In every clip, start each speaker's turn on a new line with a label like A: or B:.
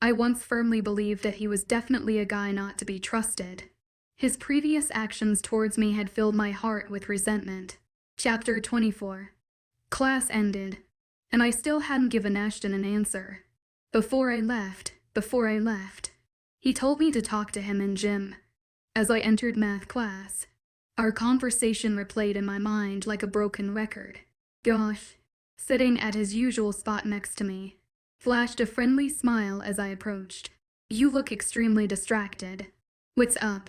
A: I once firmly believed that he was definitely a guy not to be trusted. His previous actions towards me had filled my heart with resentment. Chapter 24. Class ended, and I still hadn't given Ashton an answer. Before I left, he told me to talk to him in gym. As I entered math class, our conversation replayed in my mind like a broken record. Josh, sitting at his usual spot next to me, flashed a friendly smile as I approached. "You look extremely distracted. What's up?"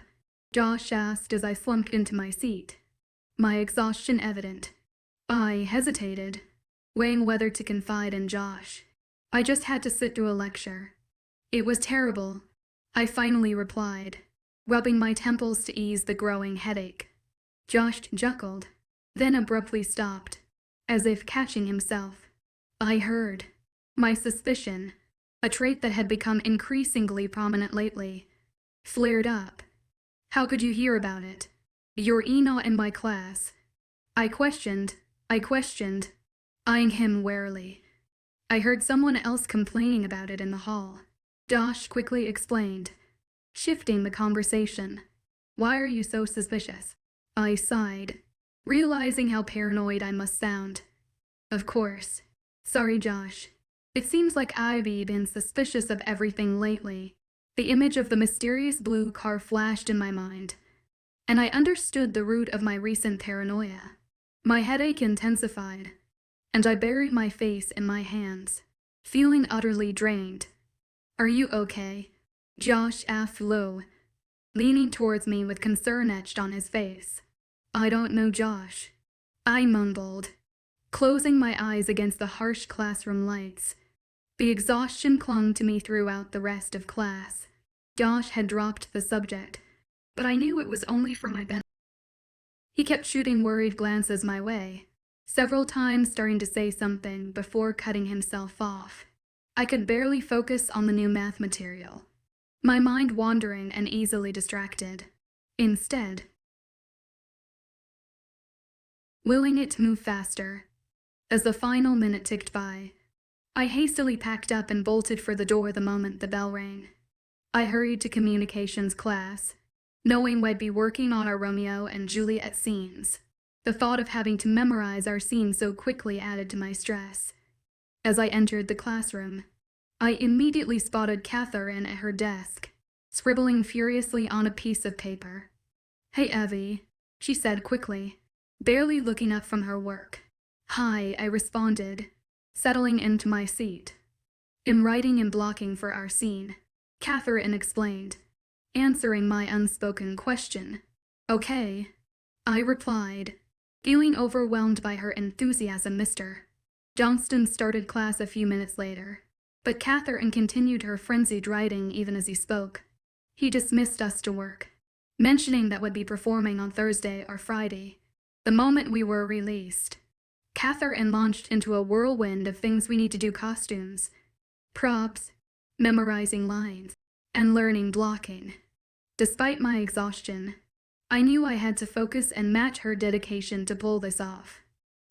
A: Josh asked as I slumped into my seat, my exhaustion evident. I hesitated, weighing whether to confide in Josh. "I just had to sit through a lecture. It was terrible," I finally replied, rubbing my temples to ease the growing headache. Josh chuckled, then abruptly stopped, as if catching himself. I heard. My suspicion, a trait that had become increasingly prominent lately, flared up. "How could you hear about it? You're not in my class." I questioned, eyeing him warily. "I heard someone else complaining about it in the hall," Josh quickly explained, shifting the conversation. "Why are you so suspicious?" I sighed, realizing how paranoid I must sound. "Of course. Sorry, Josh. It seems like I've been suspicious of everything lately." The image of the mysterious blue car flashed in my mind, and I understood the root of my recent paranoia. My headache intensified, and I buried my face in my hands, feeling utterly drained. "Are you okay?" Josh asked low, leaning towards me with concern etched on his face. "I don't know, Josh," I mumbled, closing my eyes against the harsh classroom lights. The exhaustion clung to me throughout the rest of class. Josh had dropped the subject, but I knew it was only for my benefit. He kept shooting worried glances my way, several times starting to say something before cutting himself off. I could barely focus on the new math material, my mind wandering and easily distracted. Instead, willing it to move faster. As the final minute ticked by, I hastily packed up and bolted for the door the moment the bell rang. I hurried to communications class, knowing we'd be working on our Romeo and Juliet scenes. The thought of having to memorize our scene so quickly added to my stress. As I entered the classroom, I immediately spotted Catherine at her desk, scribbling furiously on a piece of paper. "Hey, Evie," she said quickly, barely looking up from her work. "Hi," I responded, settling into my seat. "I'm writing and blocking for our scene," Catherine explained, answering my unspoken question. "Okay," I replied, feeling overwhelmed by her enthusiasm. Mr. Johnston started class a few minutes later, but Catherine continued her frenzied writing even as he spoke. He dismissed us to work, mentioning that we'd be performing on Thursday or Friday. The moment we were released, Catherine launched into a whirlwind of things we need to do: costumes, props, memorizing lines, and learning blocking. Despite my exhaustion, I knew I had to focus and match her dedication to pull this off.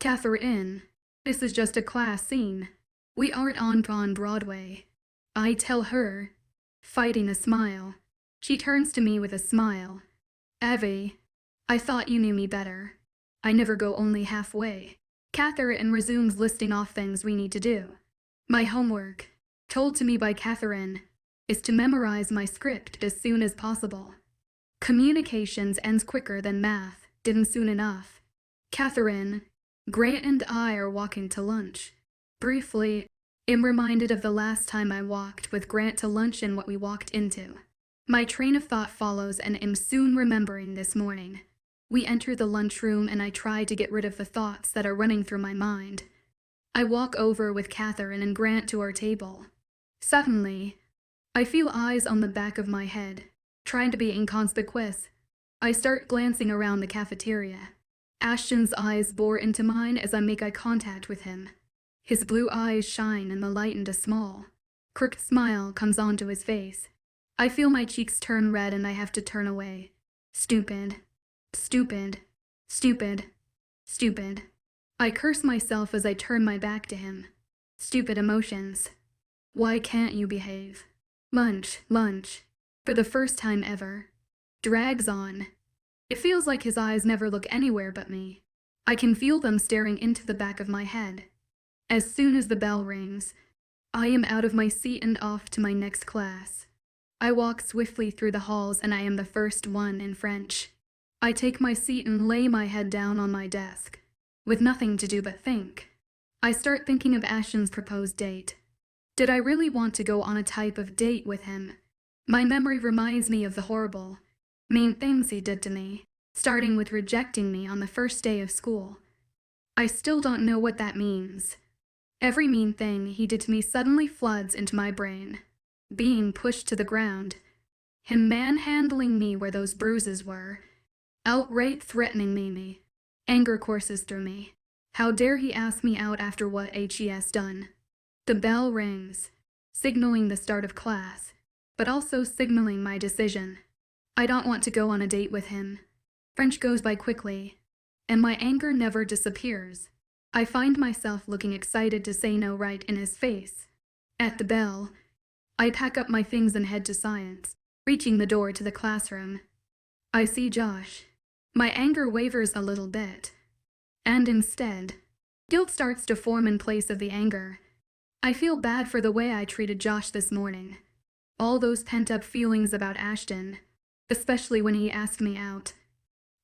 A: "Catherine, this is just a class scene. We aren't on Broadway," I tell her, fighting a smile. She turns to me with a smile. "Evie, I thought you knew me better. I never go only halfway." Catherine resumes listing off things we need to do. My homework, told to me by Catherine, is to memorize my script as soon as possible. Communications ends quicker than math didn't soon enough. Catherine, Grant and I are walking to lunch. Briefly, I'm reminded of the last time I walked with Grant to lunch and what we walked into. My train of thought follows and am soon remembering this morning. We enter the lunchroom and I try to get rid of the thoughts that are running through my mind. I walk over with Catherine and Grant to our table. Suddenly, I feel eyes on the back of my head, trying to be inconspicuous. I start glancing around the cafeteria. Ashton's eyes bore into mine as I make eye contact with him. His blue eyes shine and the light and a small, crooked smile comes onto his face. I feel my cheeks turn red and I have to turn away. Stupid. I curse myself as I turn my back to him. Stupid emotions. Why can't you behave? Lunch, for the first time ever. Drags on. It feels like his eyes never look anywhere but me. I can feel them staring into the back of my head. As soon as the bell rings, I am out of my seat and off to my next class. I walk swiftly through the halls and I am the first one in French. I take my seat and lay my head down on my desk, with nothing to do but think. I start thinking of Ashton's proposed date. Did I really want to go on a type of date with him? My memory reminds me of the horrible, mean things he did to me, starting with rejecting me on the first day of school. I still don't know what that means. Every mean thing he did to me suddenly floods into my brain. Being pushed to the ground, him manhandling me where those bruises were, outright threatening me. Anger courses through me. How dare he ask me out after what he has done? The bell rings, signaling the start of class, but also signaling my decision. I don't want to go on a date with him. French goes by quickly, and my anger never disappears. I find myself looking excited to say no right in his face. At the bell, I pack up my things and head to science, reaching the door to the classroom. I see Josh. My anger wavers a little bit, and instead, guilt starts to form in place of the anger. I feel bad for the way I treated Josh this morning. All those pent-up feelings about Ashton, especially when he asked me out.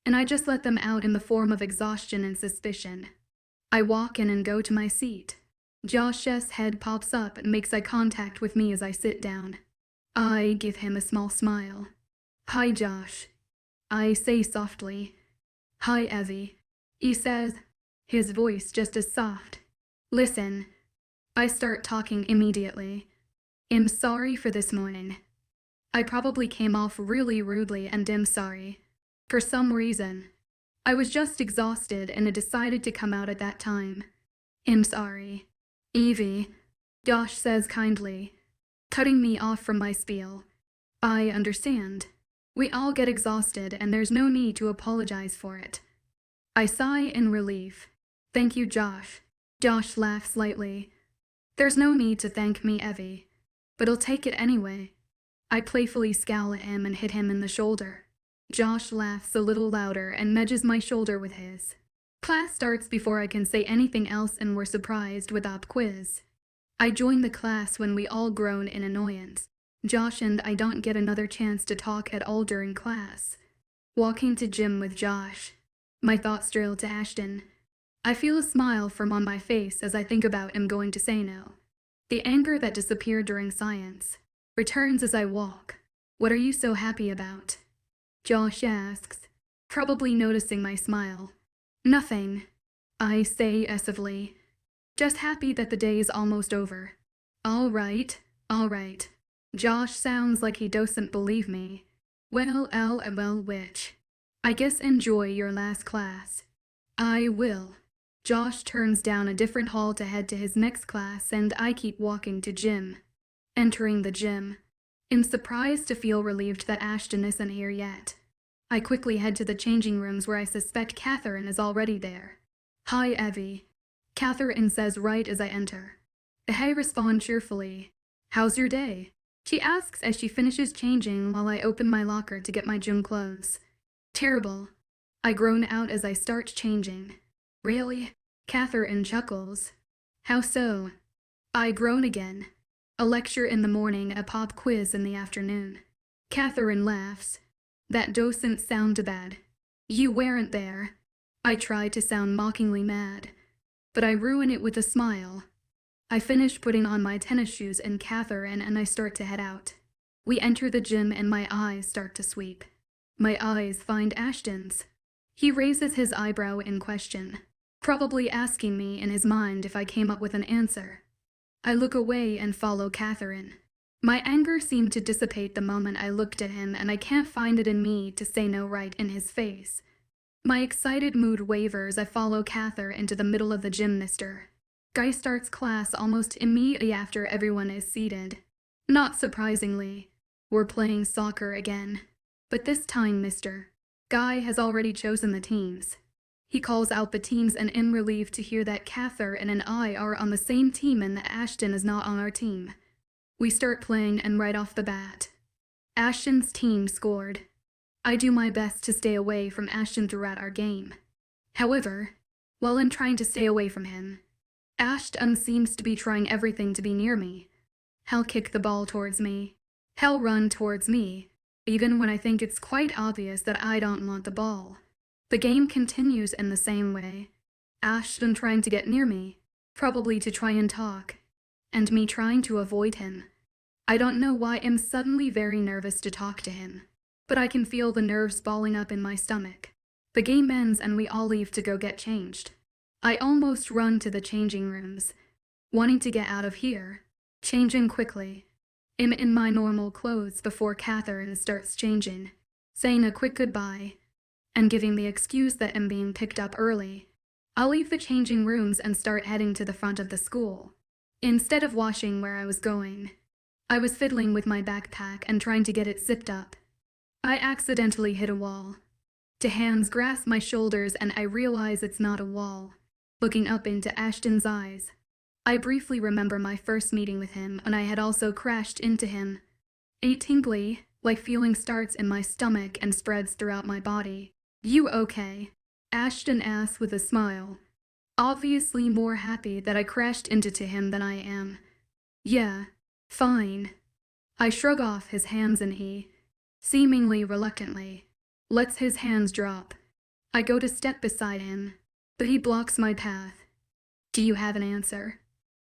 A: And I just let them out in the form of exhaustion and suspicion. I walk in and go to my seat. Josh's head pops up and makes eye contact with me as I sit down. I give him a small smile. "Hi, Josh," I say softly. "Hi, Evie," he says, his voice just as soft. "Listen," I start talking immediately. "I'm sorry for this morning. I probably came off really rudely and am sorry. For some reason, I was just exhausted and I decided to come out at that time. I'm sorry." "Evie," Josh says kindly, cutting me off from my spiel. "I understand. We all get exhausted and there's no need to apologize for it." I sigh in relief. "Thank you, Josh." Josh laughs lightly. "There's no need to thank me, Evie, but I'll take it anyway." I playfully scowl at him and hit him in the shoulder. Josh laughs a little louder and nudges my shoulder with his. Class starts before I can say anything else and we're surprised with op quiz. I join the class when we all groan in annoyance. Josh and I don't get another chance to talk at all during class. Walking to gym with Josh, my thoughts drill to Ashton. I feel a smile form on my face as I think about him going to say no. The anger that disappeared during science returns as I walk. "What are you so happy about?" Josh asks, probably noticing my smile. "Nothing," I say essively. "Just happy that the day is almost over." All right. Josh sounds like he doesn't believe me. Well, which? I guess enjoy your last class." "I will." Josh turns down a different hall to head to his next class and I keep walking to gym. Entering the gym, I'm surprised to feel relieved that Ashton isn't here yet. I quickly head to the changing rooms where I suspect Catherine is already there. "Hi, Evie," Catherine says right as I enter. I respond cheerfully. "How's your day?" she asks as she finishes changing while I open my locker to get my gym clothes. "Terrible," I groan out as I start changing. "Really?" Catherine chuckles. "How so?" I groan again. "A lecture in the morning, a pop quiz in the afternoon." Catherine laughs. "That doesn't sound bad. You weren't there." I try to sound mockingly mad, but I ruin it with a smile. I finish putting on my tennis shoes and Catherine and I start to head out. We enter the gym and my eyes start to sweep. My eyes find Ashton's. He raises his eyebrow in question, probably asking me in his mind if I came up with an answer. I look away and follow Catherine. My anger seemed to dissipate the moment I looked at him and I can't find it in me to say no right in his face. My excited mood wavers. I follow Catherine into the middle of the gym. Mr. Guy starts class almost immediately after everyone is seated. Not surprisingly, we're playing soccer again. But this time Mr. Guy has already chosen the teams. He calls out the teams and I'm relieved to hear that Catherine and I are on the same team and that Ashton is not on our team. We start playing and right off the bat, Ashton's team scored. I do my best to stay away from Ashton throughout our game. However, while I'm trying to stay away from him, Ashton seems to be trying everything to be near me. He'll kick the ball towards me. He'll run towards me, even when I think it's quite obvious that I don't want the ball. The game continues in the same way. Ashton trying to get near me, probably to try and talk, and me trying to avoid him. I don't know why I'm suddenly very nervous to talk to him, but I can feel the nerves balling up in my stomach. The game ends and we all leave to go get changed. I almost run to the changing rooms, wanting to get out of here, changing quickly. I'm in my normal clothes before Catherine starts changing, saying a quick goodbye, and giving the excuse that I'm being picked up early. I'll leave the changing rooms and start heading to the front of the school. Instead of washing where I was going, I was fiddling with my backpack and trying to get it zipped up. I accidentally hit a wall. Two hands grasp my shoulders and I realize it's not a wall. Looking up into Ashton's eyes, I briefly remember my first meeting with him when I had also crashed into him. A tingly, like feeling starts in my stomach and spreads throughout my body. "You okay?" Ashton asks with a smile, obviously more happy that I crashed into him than I am. "Yeah, fine." I shrug off his hands and he, seemingly reluctantly, lets his hands drop. I go to step beside him, but he blocks my path. "Do you have an answer?"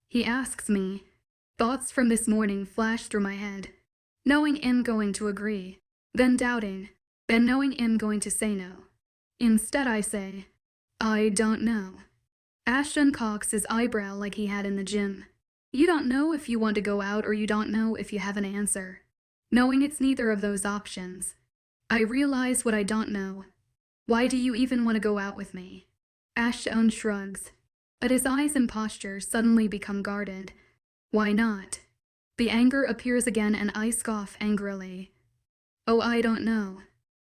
A: he asks me. Thoughts from this morning flash through my head, knowing I'm going to agree, then doubting, then knowing I'm going to say no. Instead I say, "I don't know." Ashton cocks his eyebrow like he had in the gym. You don't know if you want to go out or you don't know if you have an answer. Knowing it's neither of those options, I realize what I don't know. "Why do you even want to go out with me?" Ashton shrugs, but his eyes and posture suddenly become guarded. "Why not?" The anger appears again and I scoff angrily. "Oh, I don't know.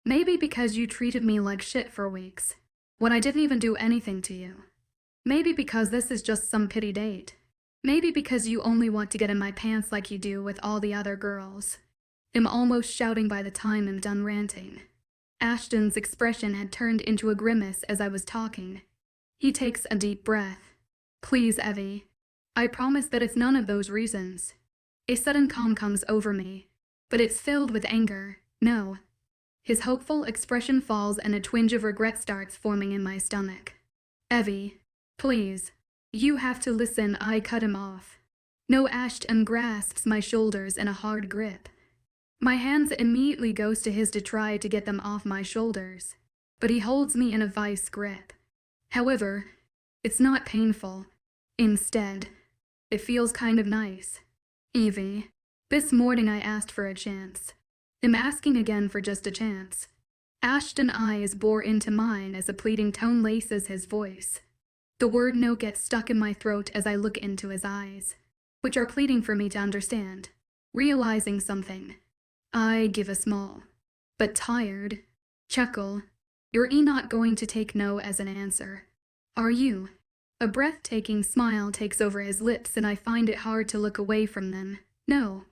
A: Maybe because you treated me like shit for weeks, when I didn't even do anything to you. Maybe because this is just some pity date. Maybe because you only want to get in my pants like you do with all the other girls." I'm almost shouting by the time I'm done ranting. Ashton's expression had turned into a grimace as I was talking. He takes a deep breath. "Please, Evie. I promise that it's none of those reasons." A sudden calm comes over me, but it's filled with anger. "No." His hopeful expression falls and a twinge of regret starts forming in my stomach. "Evie, please. You have to listen." I cut him off. "No." Ashton grasps my shoulders in a hard grip. My hands immediately goes to his to try to get them off my shoulders, but he holds me in a vice grip. However, it's not painful. Instead, it feels kind of nice. "Evie, this morning I asked for a chance. I'm asking again for just a chance." Ashton's eyes bore into mine as a pleading tone laces his voice. The word "no" gets stuck in my throat as I look into his eyes, which are pleading for me to understand. Realizing something, I give a small, but tired, chuckle. "You're not going to take no as an answer, are you?" A breathtaking smile takes over his lips and I find it hard to look away from them. "No."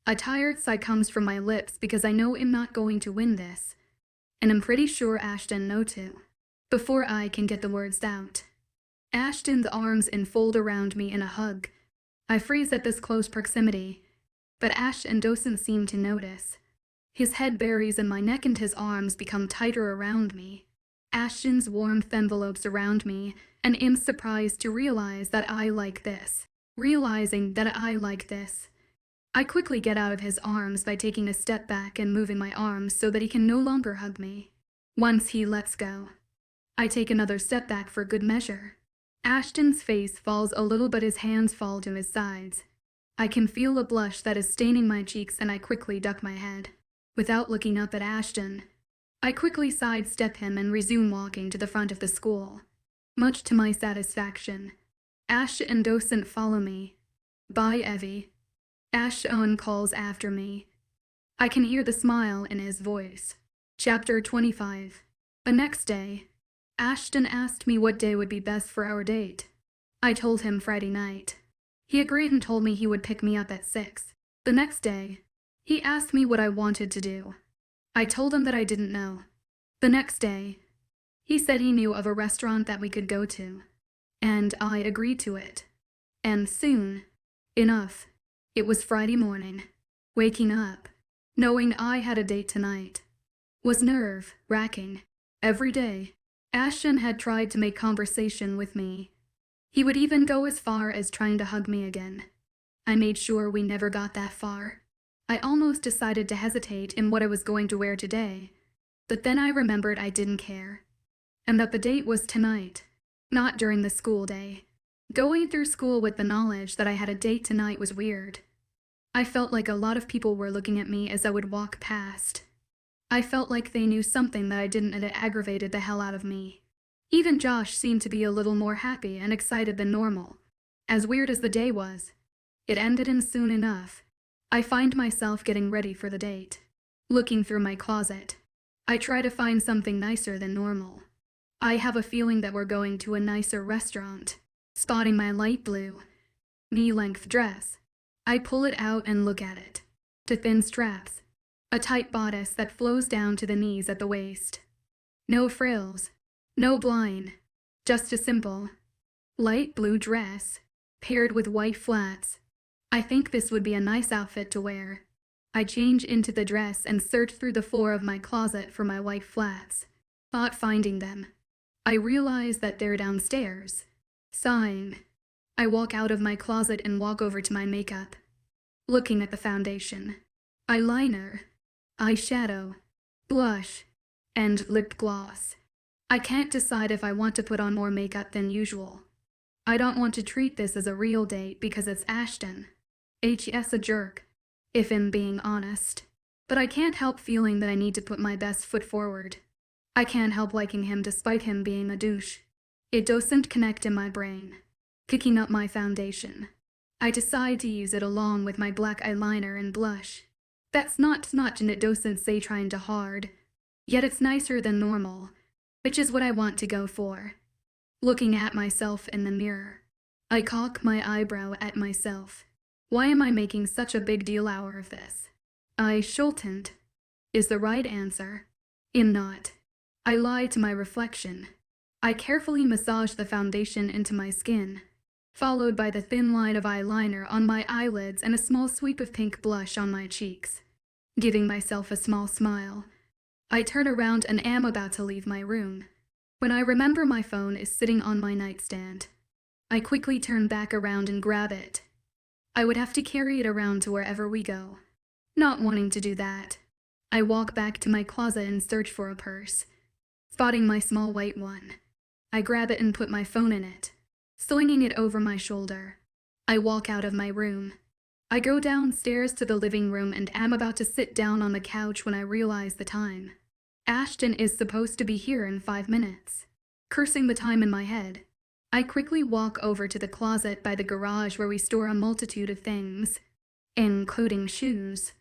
A: A tired sigh comes from my lips because I know I'm not going to win this, and I'm pretty sure Ashton knows too, before I can get the words out. Ashton's arms enfold around me in a hug. I freeze at this close proximity, but Ashton doesn't seem to notice. His head buries in my neck and his arms become tighter around me. Ashton's warmth envelopes around me, and I'm surprised to realize that I like this. Realizing that I like this, I quickly get out of his arms by taking a step back and moving my arms so that he can no longer hug me. Once he lets go, I take another step back for good measure. Ashton's face falls a little but his hands fall to his sides. I can feel a blush that is staining my cheeks and I quickly duck my head. Without looking up at Ashton, I quickly sidestep him and resume walking to the front of the school. Much to my satisfaction, Ashton doesn't follow me. "Bye, Evie." Ashton calls after me. I can hear the smile in his voice. Chapter 25. The next day, Ashton asked me what day would be best for our date. I told him Friday night. He agreed and told me he would pick me up at 6. The next day, he asked me what I wanted to do. I told him that I didn't know. The next day, he said he knew of a restaurant that we could go to, and I agreed to it. And soon enough, it was Friday morning. Waking up, knowing I had a date tonight, was nerve-wracking. Every day, Ashton had tried to make conversation with me. He would even go as far as trying to hug me again. I made sure we never got that far. I almost decided to hesitate in what I was going to wear today, but then I remembered I didn't care, and that the date was tonight, not during the school day. Going through school with the knowledge that I had a date tonight was weird. I felt like a lot of people were looking at me as I would walk past. I felt like they knew something that I didn't, and it aggravated the hell out of me. Even Josh seemed to be a little more happy and excited than normal. As weird as the day was, it ended, and soon enough, I find myself getting ready for the date. Looking through my closet, I try to find something nicer than normal. I have a feeling that we're going to a nicer restaurant. Spotting my light blue, knee-length dress, I pull it out and look at it. The thin straps, a tight bodice that flows down to the knees at the waist. No frills, no blind, just a simple, light blue dress, paired with white flats. I think this would be a nice outfit to wear. I change into the dress and search through the floor of my closet for my white flats. Not finding them, I realize that they're downstairs. Sighing, I walk out of my closet and walk over to my makeup. Looking at the foundation, eyeliner, eyeshadow, blush, and lip gloss. I can't decide if I want to put on more makeup than usual. I don't want to treat this as a real date because it's Ashton. He's a jerk, if I'm being honest. But I can't help feeling that I need to put my best foot forward. I can't help liking him despite him being a douche. It doesn't connect in my brain. Picking up my foundation, I decide to use it along with my black eyeliner and blush. That's not smudge, and it doesn't say trying too hard. Yet it's nicer than normal, which is what I want to go for. Looking at myself in the mirror, I cock my eyebrow at myself. Why am I making such a big deal out of this? I shouldn't, is the right answer. I'm not. I lie to my reflection. I carefully massage the foundation into my skin, followed by the thin line of eyeliner on my eyelids and a small sweep of pink blush on my cheeks. Giving myself a small smile, I turn around and am about to leave my room, when I remember my phone is sitting on my nightstand. I quickly turn back around and grab it. I would have to carry it around to wherever we go. Not wanting to do that, I walk back to my closet and search for a purse. Spotting my small white one, I grab it and put my phone in it, slinging it over my shoulder. I walk out of my room. I go downstairs to the living room and am about to sit down on the couch when I realize the time. Ashton is supposed to be here in 5 minutes. Cursing the time in my head, I quickly walk over to the closet by the garage where we store a multitude of things, including shoes.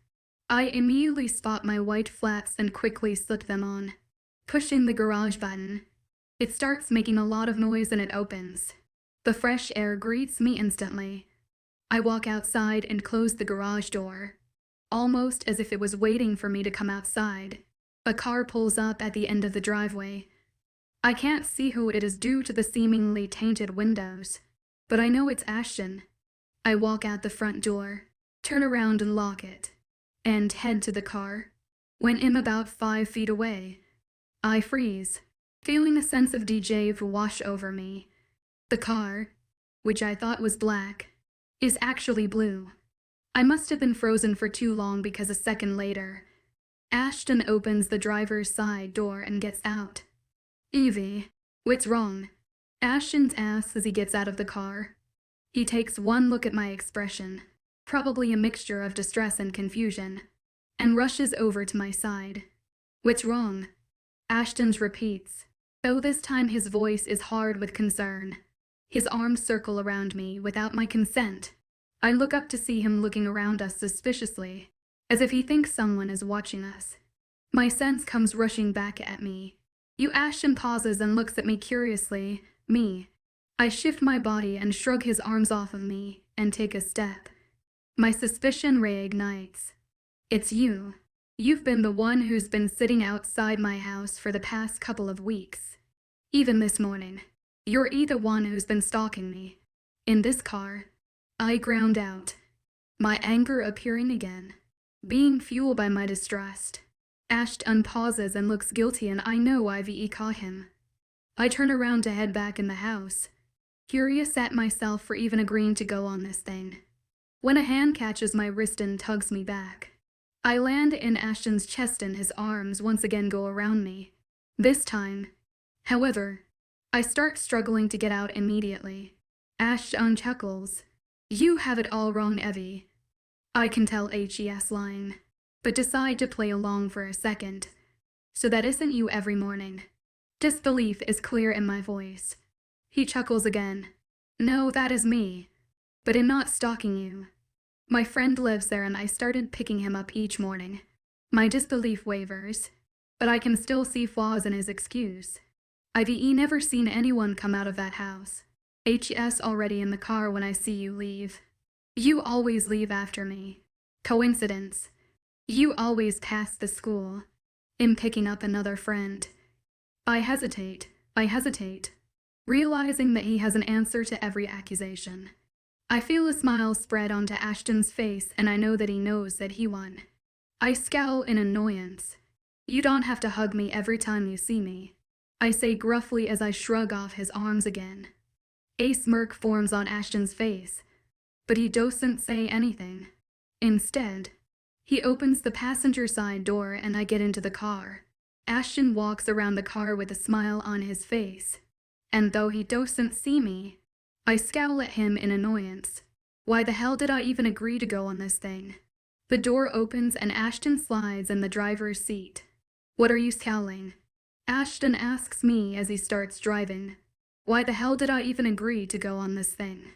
A: I immediately spot my white flats and quickly slip them on. Pushing the garage button, it starts making a lot of noise and it opens. The fresh air greets me instantly. I walk outside and close the garage door, almost as if it was waiting for me to come outside. A car pulls up at the end of the driveway. I can't see who it is due to the seemingly tainted windows, but I know it's Ashton. I walk out the front door, turn around and lock it, and head to the car. When I'm about 5 feet away, I freeze, feeling a sense of deja vu wash over me. The car, which I thought was black, is actually blue. I must have been frozen for too long because a second later, Ashton opens the driver's side door and gets out. Evie, what's wrong? Ashton asks as he gets out of the car. He takes one look at my expression, probably a mixture of distress and confusion, and rushes over to my side. What's wrong? Ashton repeats, though this time his voice is hard with concern. His arms circle around me without my consent. I look up to see him looking around us suspiciously, as if he thinks someone is watching us. My sense comes rushing back at me. Ashton pauses and looks at me curiously. Me. I shift my body and shrug his arms off of me and take a step. My suspicion reignites. It's you. You've been the one who's been sitting outside my house for the past couple of weeks. Even this morning. You're the one who's been stalking me. In this car. I ground out. My anger appearing again. Being fueled by my distrust. Ashton pauses and looks guilty, and I know I've caught him. I turn around to head back in the house. Furious at myself for even agreeing to go on this thing. When a hand catches my wrist and tugs me back. I land in Ashton's chest and his arms once again go around me. This time, however, I start struggling to get out immediately. Ashton chuckles. You have it all wrong, Evie. I can tell HES lying, but decide to play along for a second. So that isn't you every morning. Disbelief is clear in my voice. He chuckles again. No, that is me. But I'm not stalking you. My friend lives there and I started picking him up each morning. My disbelief wavers, but I can still see flaws in his excuse. I've never seen anyone come out of that house. HES already in the car when I see you leave. You always leave after me. Coincidence. You always pass the school. I'm picking up another friend. I hesitate, realizing that he has an answer to every accusation. I feel a smile spread onto Ashton's face, and I know that he knows that he won. I scowl in annoyance. You don't have to hug me every time you see me. I say gruffly as I shrug off his arms again. A smirk forms on Ashton's face, but he doesn't say anything. Instead, he opens the passenger side door and I get into the car. Ashton walks around the car with a smile on his face, and though he doesn't see me, I scowl at him in annoyance. Why the hell did I even agree to go on this thing? The door opens and Ashton slides in the driver's seat. What are you scowling? Ashton asks me as he starts driving. Why the hell did I even agree to go on this thing?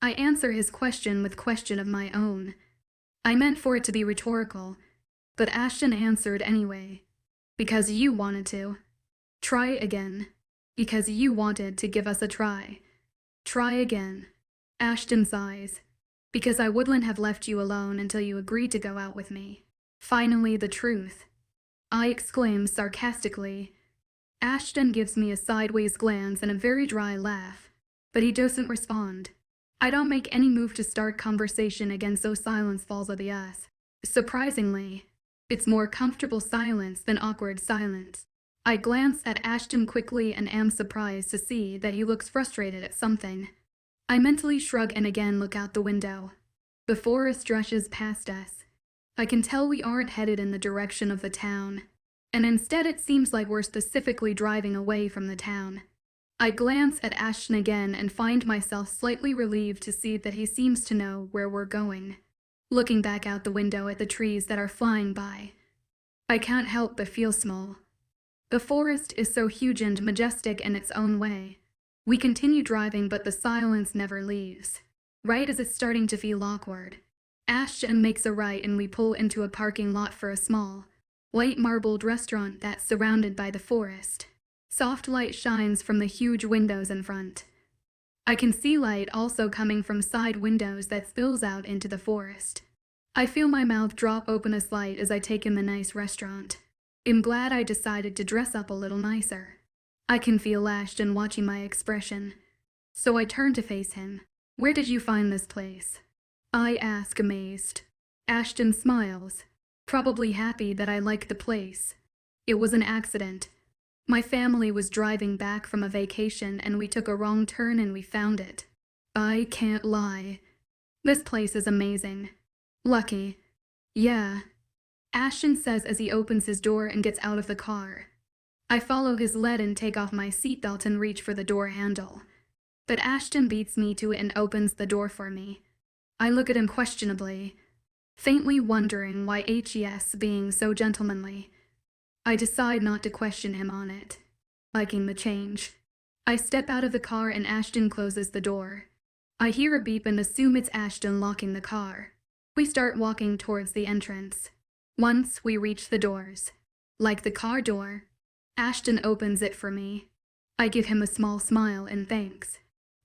A: I answer his question with question of my own. I meant for it to be rhetorical, but Ashton answered anyway. Because you wanted to. Try again. Because you wanted to give us a try. Try again. Ashton sighs. Because I wouldn't have left you alone until you agreed to go out with me. Finally, the truth. I exclaim sarcastically. Ashton gives me a sideways glance and a very dry laugh, but he doesn't respond. I don't make any move to start conversation again, so silence falls on the earth. Surprisingly, it's more comfortable silence than awkward silence. I glance at Ashton quickly and am surprised to see that he looks frustrated at something. I mentally shrug and again look out the window. The forest rushes past us. I can tell we aren't headed in the direction of the town, and instead it seems like we're specifically driving away from the town. I glance at Ashton again and find myself slightly relieved to see that he seems to know where we're going. Looking back out the window at the trees that are flying by, I can't help but feel small. The forest is so huge and majestic in its own way. We continue driving, but the silence never leaves. Right as it's starting to feel awkward, Ashton makes a right and we pull into a parking lot for a small, white marbled restaurant that's surrounded by the forest. Soft light shines from the huge windows in front. I can see light also coming from side windows that spills out into the forest. I feel my mouth drop open a slight as I take in the nice restaurant. I'm glad I decided to dress up a little nicer. I can feel Ashton watching my expression, so I turn to face him. Where did you find this place? I ask, amazed. Ashton smiles, probably happy that I like the place. It was an accident. My family was driving back from a vacation and we took a wrong turn and we found it. I can't lie. This place is amazing. Lucky. Yeah. Ashton says as he opens his door and gets out of the car. I follow his lead and take off my seatbelt and reach for the door handle. But Ashton beats me to it and opens the door for me. I look at him questionably, faintly wondering why HES being so gentlemanly. I decide not to question him on it, liking the change. I step out of the car and Ashton closes the door. I hear a beep and assume it's Ashton locking the car. We start walking towards the entrance. Once we reach the doors, like the car door, Ashton opens it for me. I give him a small smile and thanks.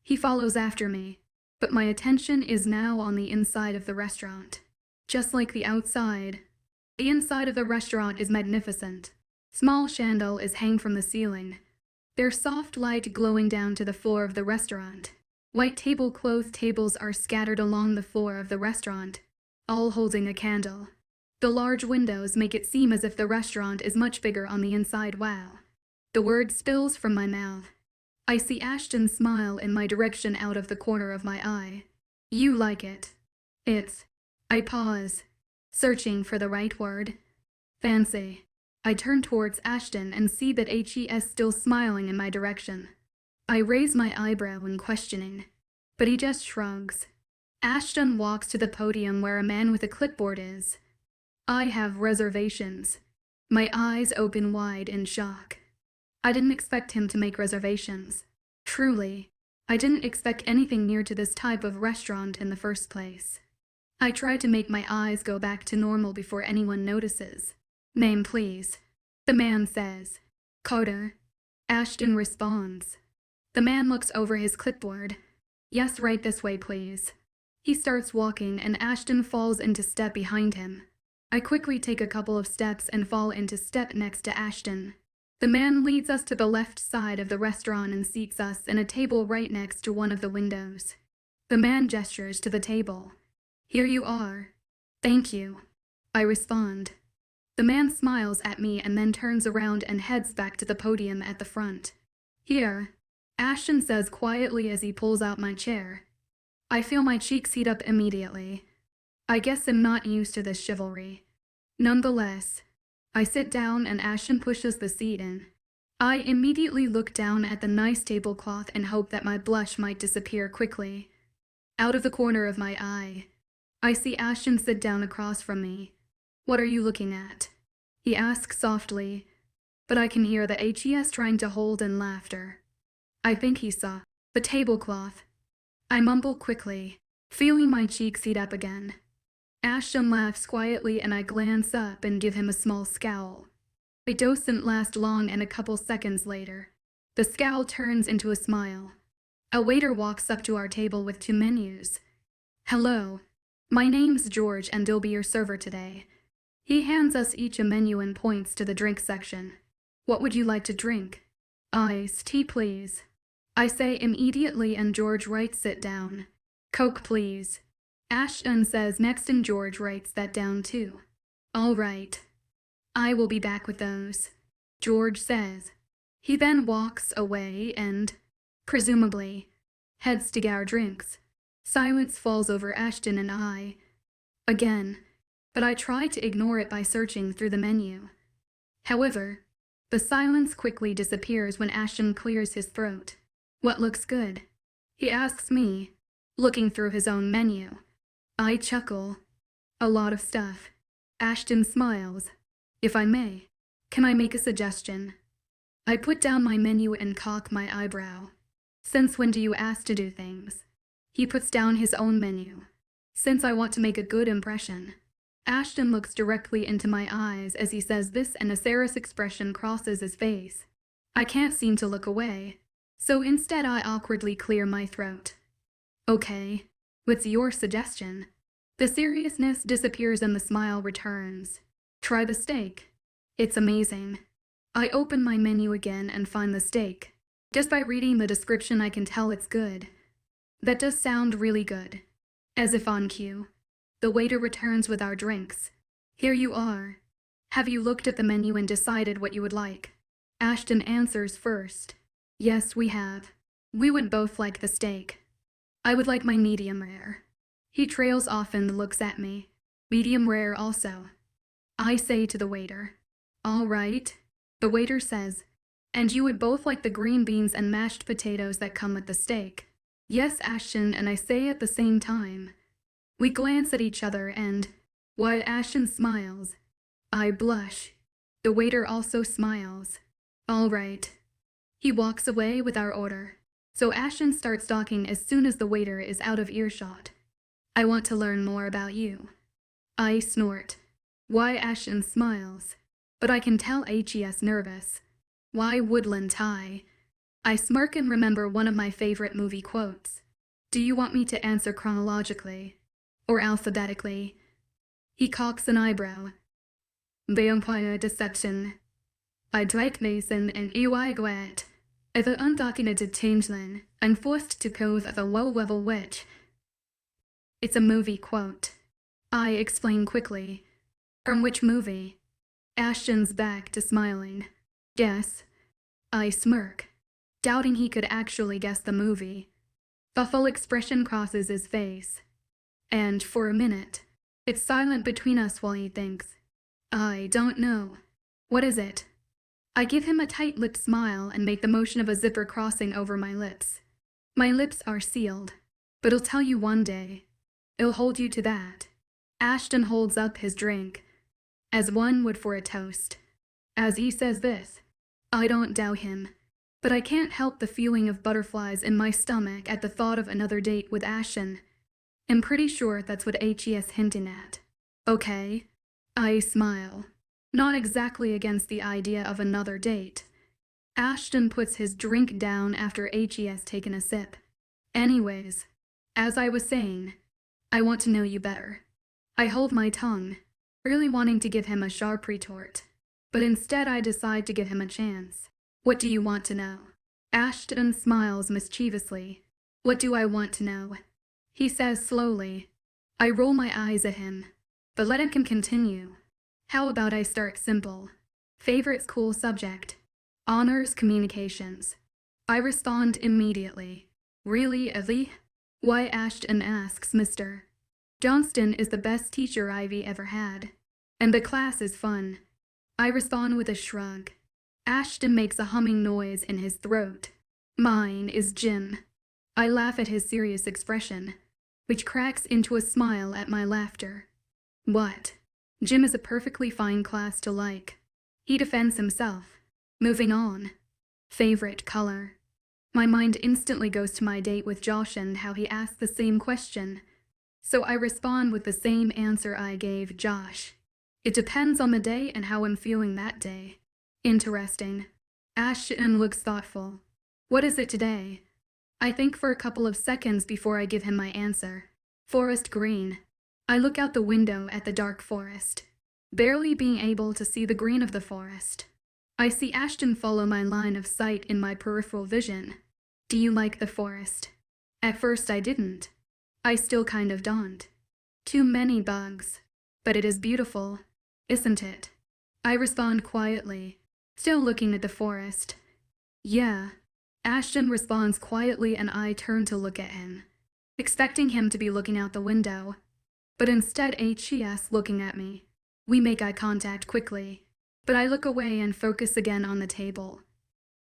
A: He follows after me. but my attention is now on the inside of the restaurant. Just like the outside, the inside of the restaurant is magnificent. Small chandeliers hang from the ceiling, their soft light glowing down to the floor of the restaurant. White tablecloth tables are scattered along the floor of the restaurant, all holding a candle. The large windows make it seem as if the restaurant is much bigger on the inside. Wow. The word spills from my mouth. I see Ashton smile in my direction out of the corner of my eye. You like it. It's. I pause, searching for the right word. Fancy. I turn towards Ashton and see that he is still smiling in my direction. I raise my eyebrow in questioning, but he just shrugs. Ashton walks to the podium where a man with a clipboard is. I have reservations. My eyes open wide in shock. I didn't expect him to make reservations. Truly, I didn't expect anything near to this type of restaurant in the first place. I try to make my eyes go back to normal before anyone notices. Name, please. The man says. Carter. Ashton responds. The man looks over his clipboard. Yes, right this way, please. He starts walking and Ashton falls into step behind him. I quickly take a couple of steps and fall into step next to Ashton. The man leads us to the left side of the restaurant and seats us in a table right next to one of the windows. The man gestures to the table. Here you are. Thank you. I respond. The man smiles at me and then turns around and heads back to the podium at the front. Here, Ashton says quietly as he pulls out my chair. I feel my cheeks heat up immediately. I guess I'm not used to this chivalry. Nonetheless, I sit down and Ashton pushes the seat in. I immediately look down at the nice tablecloth and hope that my blush might disappear quickly. Out of the corner of my eye, I see Ashton sit down across from me. What are you looking at? He asks softly, but I can hear the HES trying to hold in laughter. I think he saw the tablecloth. I mumble quickly, feeling my cheeks heat up again. Ashton laughs quietly and I glance up and give him a small scowl. It doesn't last long and a couple seconds later, the scowl turns into a smile. A waiter walks up to our table with 2 menus. Hello, my name's George and I'll be your server today. He hands us each a menu and points to the drink section. What would you like to drink? Iced tea, please. I say immediately and George writes it down. Coke, please. Ashton says next and George writes that down too. All right. I will be back with those, George says. He then walks away and, presumably, heads to get our drinks. Silence falls over Ashton and I. Again, but I try to ignore it by searching through the menu. However, the silence quickly disappears when Ashton clears his throat. What looks good? He asks me, looking through his own menu. I chuckle. A lot of stuff. Ashton smiles. If I may, can I make a suggestion? I put down my menu and cock my eyebrow. Since when do you ask to do things? He puts down his own menu. Since I want to make a good impression. Ashton looks directly into my eyes as he says this and a serious expression crosses his face. I can't seem to look away, so instead I awkwardly clear my throat. Okay, what's your suggestion? The seriousness disappears and the smile returns. Try the steak. It's amazing. I open my menu again and find the steak. Just by reading the description I can tell it's good. That does sound really good. As if on cue. The waiter returns with our drinks. Here you are. Have you looked at the menu and decided what you would like? Ashton answers first. Yes, we have. We would both like the steak. I would like my medium rare. He trails off and looks at me. Medium rare also. I say to the waiter. All right. The waiter says. And you would both like the green beans and mashed potatoes that come with the steak. Yes, Ashton and I say at the same time. We glance at each other and, while Ashton smiles, I blush. The waiter also smiles. All right. He walks away with our order, so Ashton starts talking as soon as the waiter is out of earshot. I want to learn more about you. I snort. Why Ashton smiles, but I can tell HES nervous. Why woodland tie? I smirk and remember one of my favorite movie quotes. Do you want me to answer chronologically or alphabetically? He cocks an eyebrow. Vampire deception. I drank Mason and EY Gwet. As an undocumented changeling, I'm forced to pose as a low-level witch. It's a movie quote. I explain quickly. From which movie? Ashton's back to smiling. Guess. I smirk, doubting he could actually guess the movie. The full expression crosses his face. And for a minute, it's silent between us while he thinks. I don't know. What is it? I give him a tight-lipped smile and make the motion of a zipper crossing over my lips. My lips are sealed, but I'll tell you one day. I'll hold you to that. Ashton holds up his drink, as one would for a toast. As he says this, I don't doubt him, but I can't help the feeling of butterflies in my stomach at the thought of another date with Ashton. I'm pretty sure that's what HE's hinting at. Okay. I smile. Not exactly against the idea of another date. Ashton puts his drink down after HE has taken a sip. Anyways, as I was saying, I want to know you better. I hold my tongue, really wanting to give him a sharp retort. But instead I decide to give him a chance. What do you want to know? Ashton smiles mischievously. What do I want to know? He says slowly. I roll my eyes at him, but let him continue. How about I start simple? Favorite school subject? Honors communications. I respond immediately. Really, Evie? Why, Ashton asks, Mr. Johnston is the best teacher Ivy ever had. And the class is fun. I respond with a shrug. Ashton makes a humming noise in his throat. Mine is Jim. I laugh at his serious expression, which cracks into a smile at my laughter. What? Jim is a perfectly fine class to like. He defends himself. Moving on. Favorite color. My mind instantly goes to my date with Josh and how he asked the same question. So I respond with the same answer I gave Josh. It depends on the day and how I'm feeling that day. Interesting. Ashton looks thoughtful. What is it today? I think for a couple of seconds before I give him my answer. Forest green. I look out the window at the dark forest, barely being able to see the green of the forest. I see Ashton follow my line of sight in my peripheral vision. Do you like the forest? At first I didn't. I still kind of don't. Too many bugs. But it is beautiful, isn't it? I respond quietly, still looking at the forest. Yeah. Ashton responds quietly and I turn to look at him, expecting him to be looking out the window. But instead HE's looking at me. We make eye contact quickly, but I look away and focus again on the table.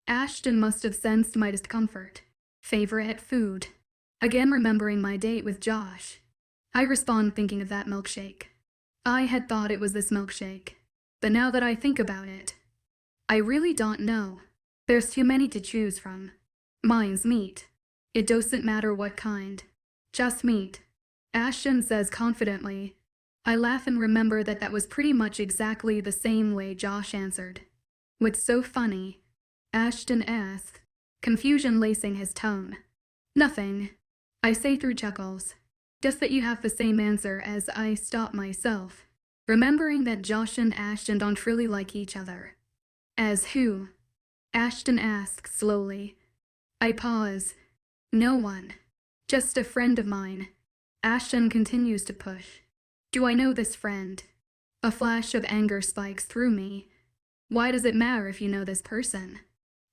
A: Ashton must have sensed my discomfort. Favorite food. Again remembering my date with Josh. I respond thinking of that milkshake. I had thought it was this milkshake, but now that I think about it, I really don't know. There's too many to choose from. Mine's meat. It doesn't matter what kind. Just meat. Ashton says confidently. I laugh and remember that was pretty much exactly the same way Josh answered. What's so funny? Ashton asks, confusion lacing his tone. Nothing. I say through chuckles. Just that you have the same answer as I stop myself, remembering that Josh and Ashton don't really like each other. As who? Ashton asks slowly. I pause. No one. Just a friend of mine. Ashton continues to push. Do I know this friend? A flash of anger spikes through me. Why does it matter if you know this person?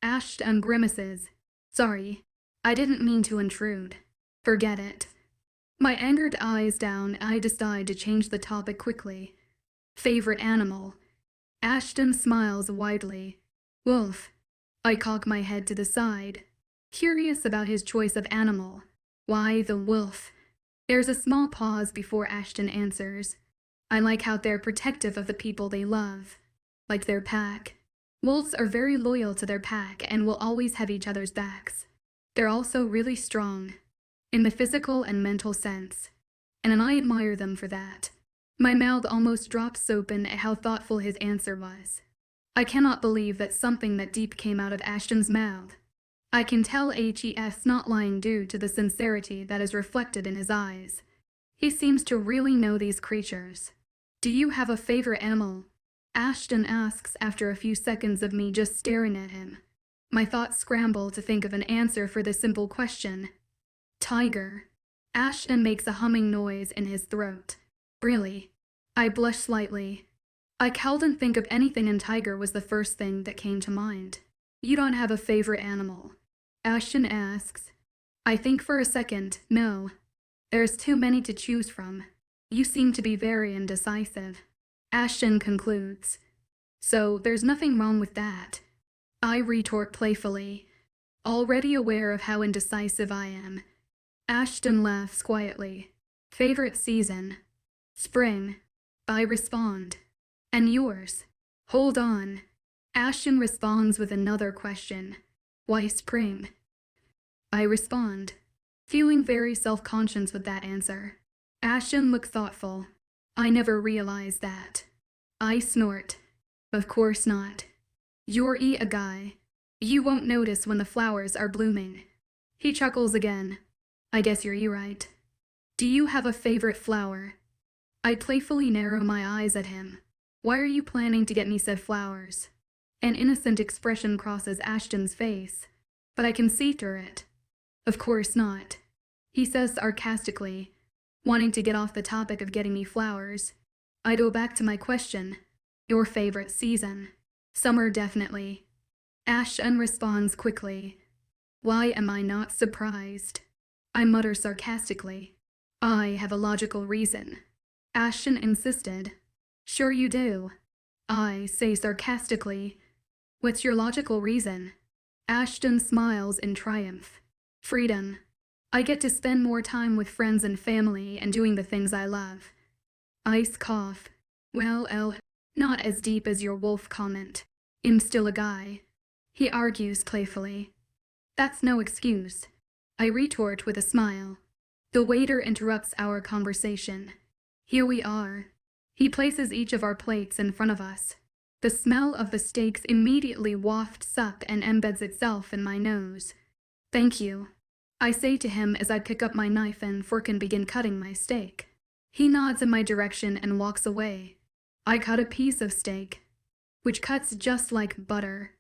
A: Ashton grimaces. Sorry, I didn't mean to intrude. Forget it. My angered eyes down, I decide to change the topic quickly. Favorite animal. Ashton smiles widely. Wolf. I cock my head to the side, curious about his choice of animal. Why the wolf? There's a small pause before Ashton answers. I like how they're protective of the people they love, like their pack. Wolves are very loyal to their pack and will always have each other's backs. They're also really strong, in the physical and mental sense, and I admire them for that. My mouth almost drops open at how thoughtful his answer was. I cannot believe that something that deep came out of Ashton's mouth. I can tell he's not lying due to the sincerity that is reflected in his eyes. He seems to really know these creatures. Do you have a favorite animal? Ashton asks after a few seconds of me just staring at him. My thoughts scramble to think of an answer for this simple question. Tiger. Ashton makes a humming noise in his throat. Really? I blush slightly. I couldn't think of anything, and tiger was the first thing that came to mind. You don't have a favorite animal? Ashton asks. I think for a second. No. There's too many to choose from. You seem to be very indecisive. Ashton concludes. So there's nothing wrong with that. I retort playfully, already aware of how indecisive I am. Ashton laughs quietly. Favorite season? Spring. I respond. And yours? Hold on. Ashton responds with another question. Why spring? I respond, feeling very self-conscious with that answer. Ashton looks thoughtful. I never realized that. I snort. Of course not. You're a guy. You won't notice when the flowers are blooming. He chuckles again. I guess you're right. Do you have a favorite flower? I playfully narrow my eyes at him. Why are you planning to get me said flowers? An innocent expression crosses Ashton's face, but I can see through it. Of course not. He says sarcastically, wanting to get off the topic of getting me flowers. I go back to my question. Your favorite season? Summer, definitely. Ashton responds quickly. Why am I not surprised? I mutter sarcastically. I have a logical reason. Ashton insisted. Sure you do. I say sarcastically. What's your logical reason? Ashton smiles in triumph. Freedom. I get to spend more time with friends and family and doing the things I love. Ice cough. Well, not as deep as your wolf comment. I'm still a guy. He argues playfully. That's no excuse. I retort with a smile. The waiter interrupts our conversation. Here we are. He places each of our plates in front of us. The smell of the steaks immediately wafts up and embeds itself in my nose. Thank you. I say to him as I pick up my knife and fork and begin cutting my steak. He nods in my direction and walks away. I cut a piece of steak, which cuts just like butter,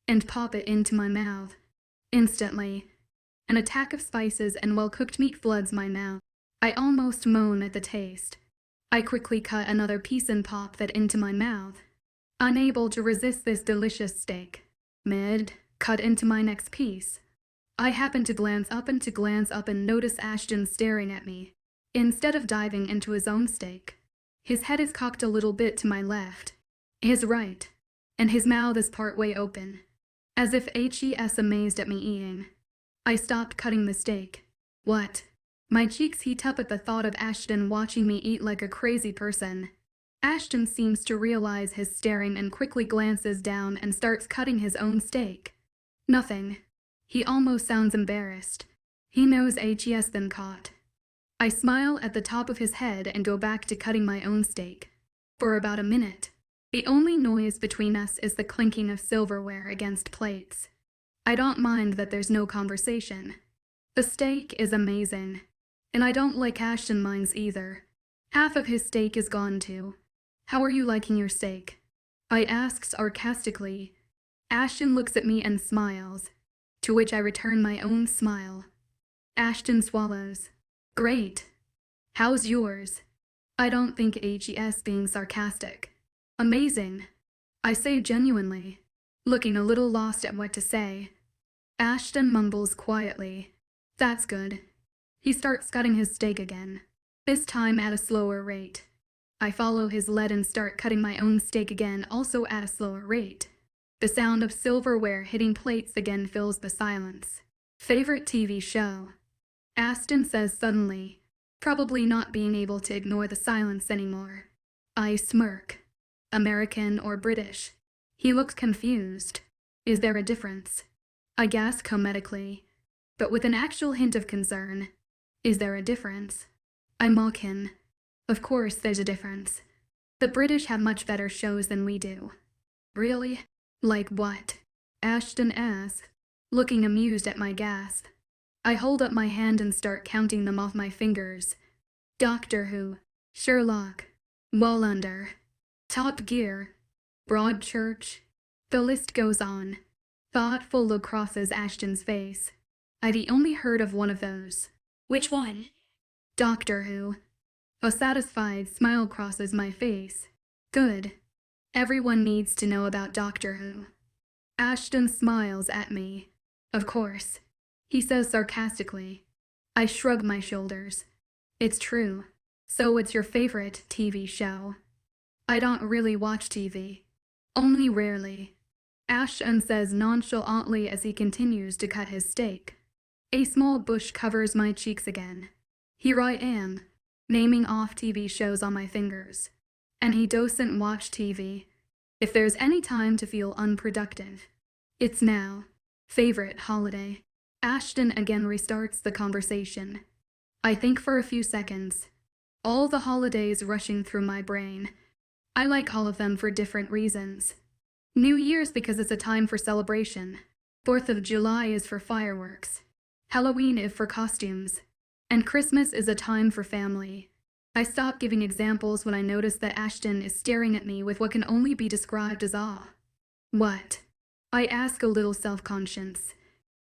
A: and pop it into my mouth. Instantly, an attack of spices and well-cooked meat floods my mouth. I almost moan at the taste. I quickly cut another piece and pop that into my mouth. Unable to resist this delicious steak. Cut into my next piece. I happen to glance up and notice Ashton staring at me, instead of diving into his own steak. His head is cocked a little bit to my left, his right, and his mouth is partway open, as if he's amazed at me eating. I stopped cutting the steak. What? My cheeks heat up at the thought of Ashton watching me eat like a crazy person. Ashton seems to realize his staring and quickly glances down and starts cutting his own steak. Nothing. He almost sounds embarrassed. He knows he's been caught. I smile at the top of his head and go back to cutting my own steak. For about a minute, the only noise between us is the clinking of silverware against plates. I don't mind that there's no conversation. The steak is amazing. And I don't like Ashton minds either. Half of his steak is gone too. How are you liking your steak? I ask sarcastically. Ashton looks at me and smiles, to which I return my own smile. Ashton swallows. Great. How's yours? I don't think he's being sarcastic. Amazing. I say genuinely, looking a little lost at what to say. Ashton mumbles quietly. That's good. He starts cutting his steak again, this time at a slower rate. I follow his lead and start cutting my own steak again, also at a slower rate. The sound of silverware hitting plates again fills the silence. Favorite TV show? Ashton says suddenly, probably not being able to ignore the silence anymore. I smirk. American or British? He looks confused. Is there a difference? I gasp comedically, but with an actual hint of concern. Is there a difference? I mock him. Of course there's a difference. The British have much better shows than we do. Really? Like what? Ashton asks. looking amused at my gasp. I hold up my hand and start counting them off my fingers. Doctor Who, Sherlock, Wallander, Top Gear, Broadchurch. The list goes on. Thoughtful look crosses Ashton's face. I'd only heard of one of those.
B: Which one?
A: Doctor Who. A satisfied smile crosses my face. Good. Everyone needs to know about Doctor Who. Ashton smiles at me. Of course. He says sarcastically. I shrug my shoulders. It's true. So what's your favorite TV show? I don't really watch TV. Only rarely. Ashton says nonchalantly as he continues to cut his steak. A small bush covers my cheeks again. Here I am, naming off TV shows on my fingers. And he doesn't watch TV. If there's any time to feel unproductive, it's now. Favorite holiday. Ashton again restarts the conversation. I think for a few seconds. All the holidays rushing through my brain. I like all of them for different reasons. New Year's because it's a time for celebration. 4th of July is for fireworks. Halloween is for costumes. And Christmas is a time for family. I stop giving examples when I notice that Ashton is staring at me with what can only be described as awe. What? I ask a little self-conscious.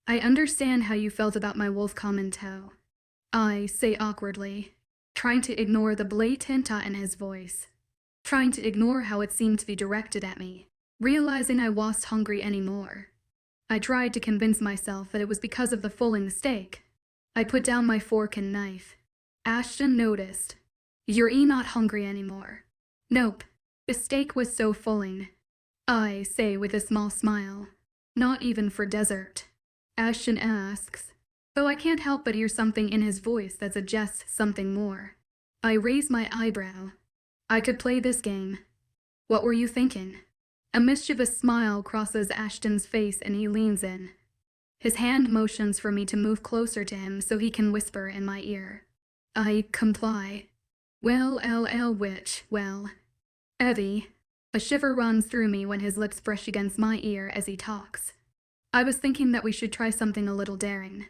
A: I understand how you felt about my wolf commento. I say awkwardly, trying to ignore the blatant in his voice. Trying to ignore how it seemed to be directed at me. Realizing I wasn't hungry anymore. I tried to convince myself that it was because of the fulling steak. I put down my fork and knife. Ashton noticed. You're not hungry anymore. Nope. The steak was so fulling. I say with a small smile. Not even for dessert. Ashton asks, though I can't help but hear something in his voice that suggests something more. I raise my eyebrow. I could play this game. What were you thinking? A mischievous smile crosses Ashton's face and he leans in. His hand motions for me to move closer to him so he can whisper in my ear. I comply. Well, well. Evie. A shiver runs through me when his lips brush against my ear as he talks. I was thinking that we should try something a little daring.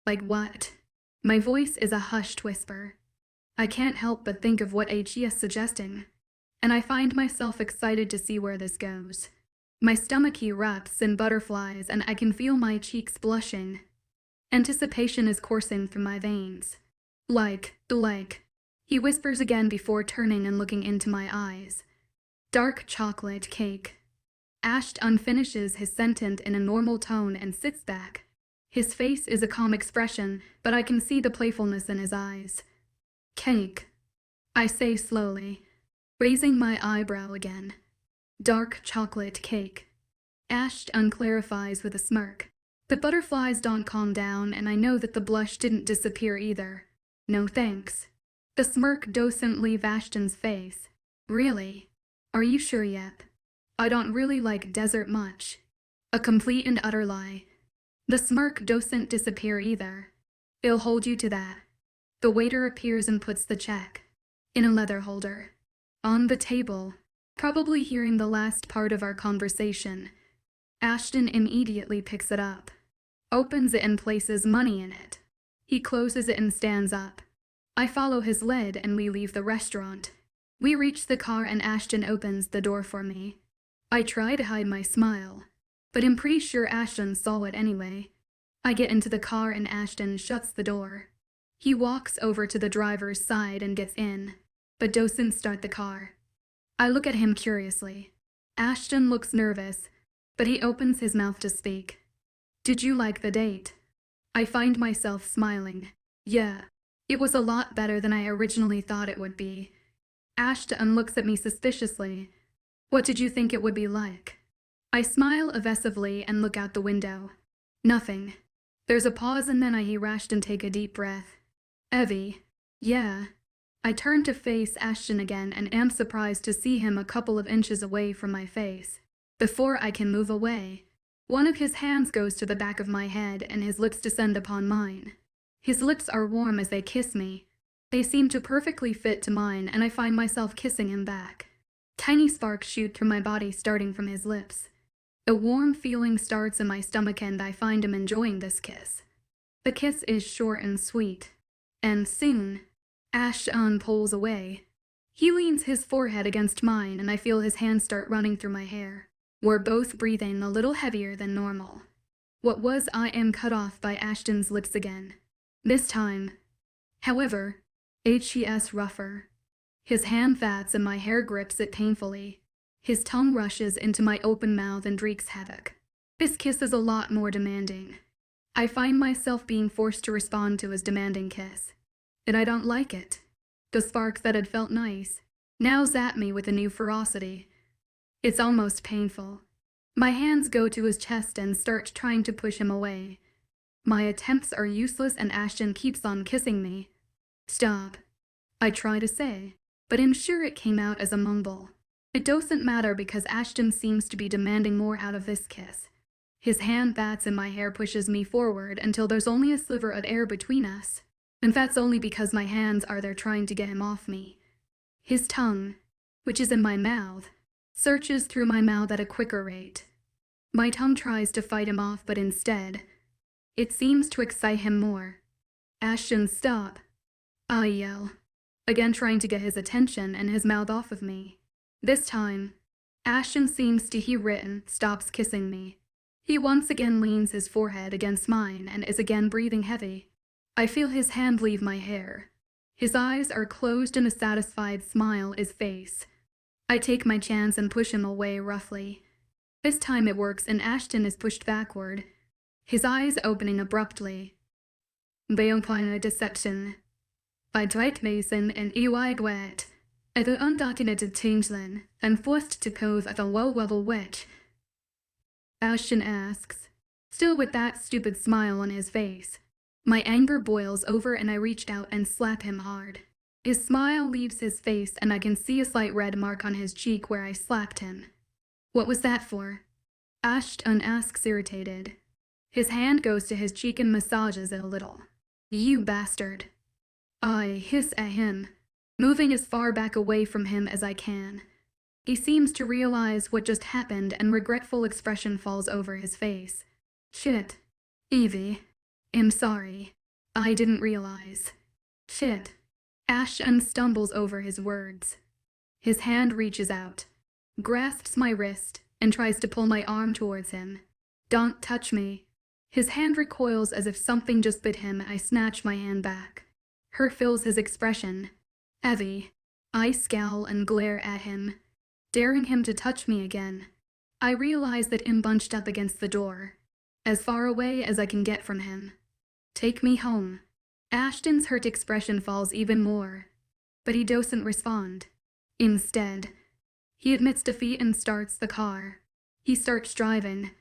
A: Like what? My voice is a hushed whisper. I can't help but think of what H is suggesting, and I find myself excited to see where this goes. My stomach erupts in butterflies and I can feel my cheeks blushing. Anticipation is coursing through my veins. Like. He whispers again before turning and looking into my eyes. Dark chocolate cake. Ashton finishes his sentence in a normal tone and sits back. His face is a calm expression, but I can see the playfulness in his eyes. Cake. I say slowly, raising my eyebrow again. Dark chocolate cake. Ashton clarifies with a smirk. The butterflies don't calm down, and I know that the blush didn't disappear either. No thanks. The smirk doesn't leave Ashton's face. Really? Are you sure yet? I don't really like dessert much. A complete and utter lie. The smirk doesn't disappear either. I'll hold you to that. The waiter appears and puts the check in a leather holder on the table, probably hearing the last part of our conversation. Ashton immediately picks it up, opens it and places money in it. He closes it and stands up. I follow his lead and we leave the restaurant. We reach the car and Ashton opens the door for me. I try to hide my smile, but I'm pretty sure Ashton saw it anyway. I get into the car and Ashton shuts the door. He walks over to the driver's side and gets in, but doesn't start the car. I look at him curiously. Ashton looks nervous, but he opens his mouth to speak. Did you like the date? I find myself smiling. Yeah, it was a lot better than I originally thought it would be. Ashton looks at me suspiciously. What did you think it would be like? I smile evasively and look out the window. Nothing. There's a pause and then I hear Ashton take a deep breath. Evie. Yeah. I turn to face Ashton again and am surprised to see him a couple of inches away from my face. Before I can move away, one of his hands goes to the back of my head and his lips descend upon mine. His lips are warm as they kiss me. They seem to perfectly fit to mine and I find myself kissing him back. Tiny sparks shoot through my body starting from his lips. A warm feeling starts in my stomach and I find him enjoying this kiss. The kiss is short and sweet. And soon, Ashton pulls away. He leans his forehead against mine and I feel his hands start running through my hair. We're both breathing a little heavier than normal. I am cut off by Ashton's lips again. This time, however, HES rougher. His hand fats and my hair grips it painfully. His tongue rushes into my open mouth and wreaks havoc. This kiss is a lot more demanding. I find myself being forced to respond to his demanding kiss. And I don't like it. The spark that had felt nice now zapped me with a new ferocity. It's almost painful. My hands go to his chest and start trying to push him away. My attempts are useless and Ashton keeps on kissing me. Stop, I try to say, but I'm sure it came out as a mumble. It doesn't matter because Ashton seems to be demanding more out of this kiss. His hand bats in my hair pushes me forward until there's only a sliver of air between us. And that's only because my hands are there trying to get him off me. His tongue, which is in my mouth, searches through my mouth at a quicker rate. My tongue tries to fight him off, but instead, it seems to excite him more. Ashton, stop, I yell, again trying to get his attention and his mouth off of me. This time, Ashton seems to hear it and stops kissing me. He once again leans his forehead against mine and is again breathing heavy. I feel his hand leave my hair. His eyes are closed and a satisfied smile is face. I take my chance and push him away roughly. This time it works and Ashton is pushed backward, his eyes opening abruptly. Vampire deception. By Dwight Mason and E.Y. Gwet. The undocumented changeling and forced to pose as a low-level witch. Ashton asks, still with that stupid smile on his face. My anger boils over and I reach out and slap him hard. His smile leaves his face and I can see a slight red mark on his cheek where I slapped him. What was that for? Ashton asks irritated. His hand goes to his cheek and massages it a little. You bastard. I hiss at him, moving as far back away from him as I can. He seems to realize what just happened and regretful expression falls over his face. Shit. Evie. I'm sorry. I didn't realize. Shit. Ashton stumbles over his words. His hand reaches out, grasps my wrist, and tries to pull my arm towards him. Don't touch me. His hand recoils as if something just bit him. I snatch my hand back. Hurt fills his expression. Evie. I scowl and glare at him, daring him to touch me again. I realize that I'm bunched up against the door, as far away as I can get from him. Take me home. Ashton's hurt expression falls even more, but he doesn't respond. Instead, he admits defeat and starts the car. He starts driving,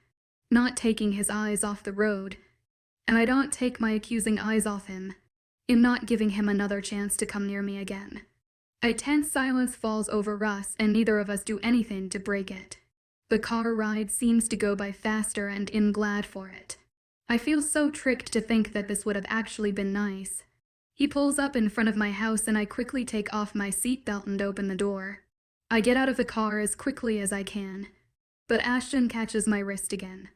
A: not taking his eyes off the road, and I don't take my accusing eyes off him. I'm not giving him another chance to come near me again. A tense silence falls over us and neither of us do anything to break it. The car ride seems to go by faster and I'm glad for it. I feel so tricked to think that this would have actually been nice. He pulls up in front of my house and I quickly take off my seatbelt and open the door. I get out of the car as quickly as I can, but Ashton catches my wrist again.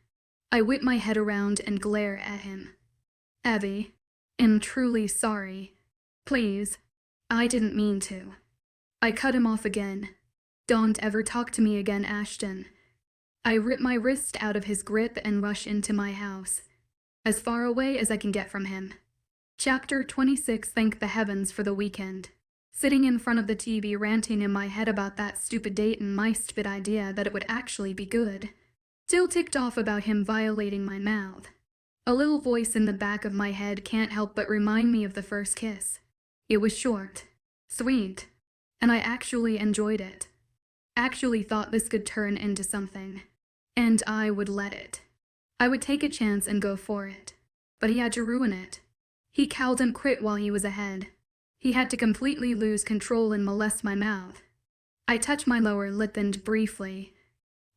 A: I whip my head around and glare at him. Evie, I'm truly sorry. Please, I didn't mean to. I cut him off again. Don't ever talk to me again, Ashton. I rip my wrist out of his grip and rush into my house, as far away as I can get from him. Chapter 26. Thank the heavens for the weekend. Sitting in front of the TV ranting in my head about that stupid date and my stupid idea that it would actually be good. Still ticked off about him violating my mouth. A little voice in the back of my head can't help but remind me of the first kiss. It was short, sweet, and I actually enjoyed it. Actually thought this could turn into something. And I would let it. I would take a chance and go for it. But he had to ruin it. He cowed and quit while he was ahead. He had to completely lose control and molest my mouth. I touch my lower lip and briefly,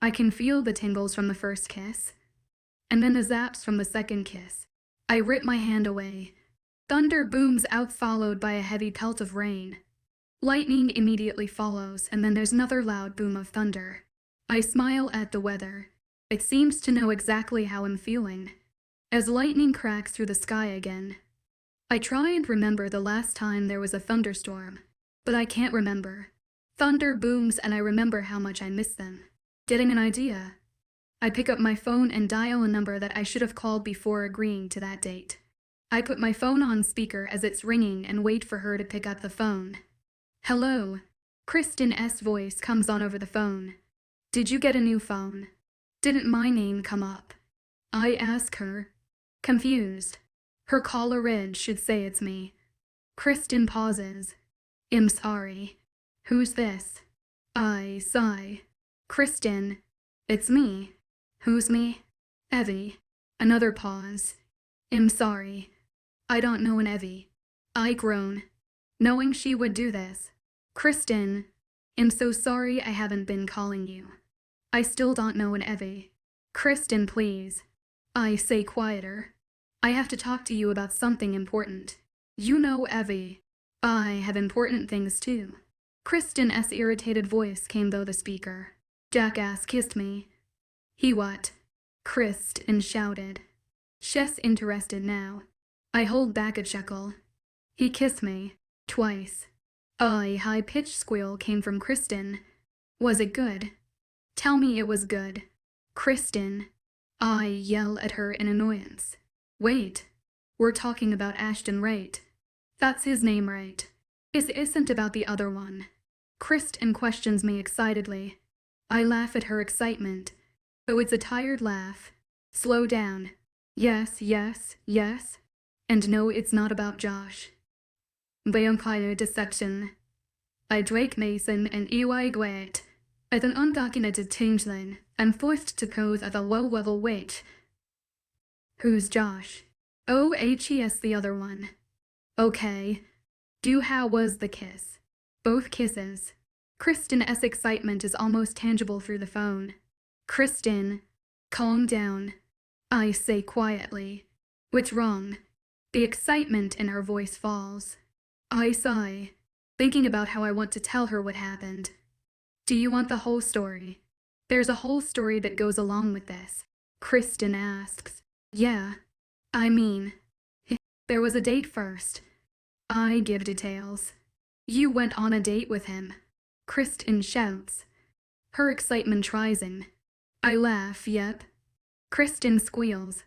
A: I can feel the tingles from the first kiss. And then the zaps from the second kiss. I rip my hand away. Thunder booms out followed by a heavy pelt of rain. Lightning immediately follows and then there's another loud boom of thunder. I smile at the weather. It seems to know exactly how I'm feeling. As lightning cracks through the sky again. I try and remember the last time there was a thunderstorm, but I can't remember. Thunder booms and I remember how much I miss them. Getting an idea? I pick up my phone and dial a number that I should have called before agreeing to that date. I put my phone on speaker as it's ringing and wait for her to pick up the phone. Hello. Kristen's voice comes on over the phone. Did you get a new phone? Didn't my name come up? I ask her. Confused. Her caller red should say it's me. Kristen pauses. I'm sorry. Who's this? I sigh. Kristen. It's me. Who's me? Evie. Another pause. I'm sorry. I don't know an Evie. I groan. Knowing she would do this. Kristen. I'm so sorry I haven't been calling you. I still don't know an Evie. Kristen, please. I say quieter. I have to talk to you about something important. You know, Evie. I have important things too. Kristen's irritated voice came through the speaker. Jackass kissed me. He what? Kristen shouted. She's interested now. I hold back a chuckle. He kissed me. Twice. A high-pitched squeal came from Kristen. Was it good? Tell me it was good. Kristen. I yell at her in annoyance. Wait. We're talking about Ashton, right? That's his name, right? It isn't about the other one. Kristen questions me excitedly. I laugh at her excitement. Oh, it's a tired laugh. Slow down. Yes, yes, yes. And no, it's not about Josh. Vampire dissection. I Drake Mason and EY Gwait. As an undocumented changeling, I'm forced to pose as a low-level witch. Who's Josh? Oh, HES the other one. Okay. How was the kiss? Both kisses. Kristen's excitement is almost tangible through the phone. Kristen. Calm down. I say quietly. What's wrong? The excitement in her voice falls. I sigh, thinking about how I want to tell her what happened. Do you want the whole story? There's a whole story that goes along with this. Kristen asks. Yeah. I mean, there was a date first. I give details. You went on a date with him. Kristen shouts. Her excitement rising. I laugh, yep. Kristen squeals.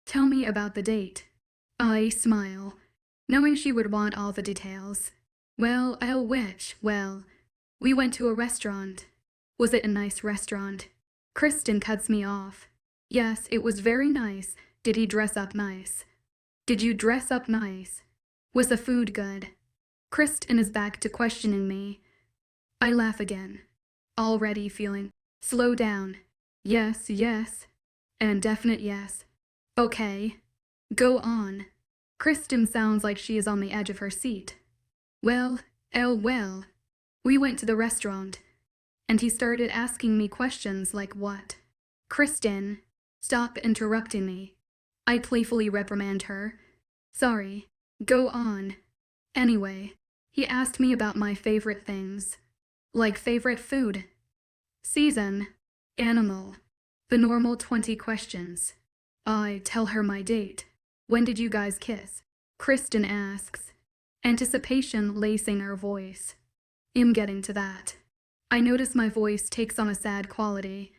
A: Tell me about the date. I smile, knowing she would want all the details. Well, we went to a restaurant. Was it a nice restaurant? Kristen cuts me off. Yes, it was very nice. Did he dress up nice? Did you dress up nice? Was the food good? Kristen is back to questioning me. I laugh again, already feeling. Slow down. Yes, yes. And definite yes. Okay. Go on. Kristen sounds like she is on the edge of her seat. Well. We went to the restaurant, and he started asking me questions like what? Kristen, stop interrupting me. I playfully reprimand her. Sorry. Go on. Anyway, he asked me about my favorite things. Like favorite food. Season. Animal. The normal 20 questions. I tell her my date. When did you guys kiss? Kristen asks. Anticipation lacing her voice. I'm getting to that. I notice my voice takes on a sad quality.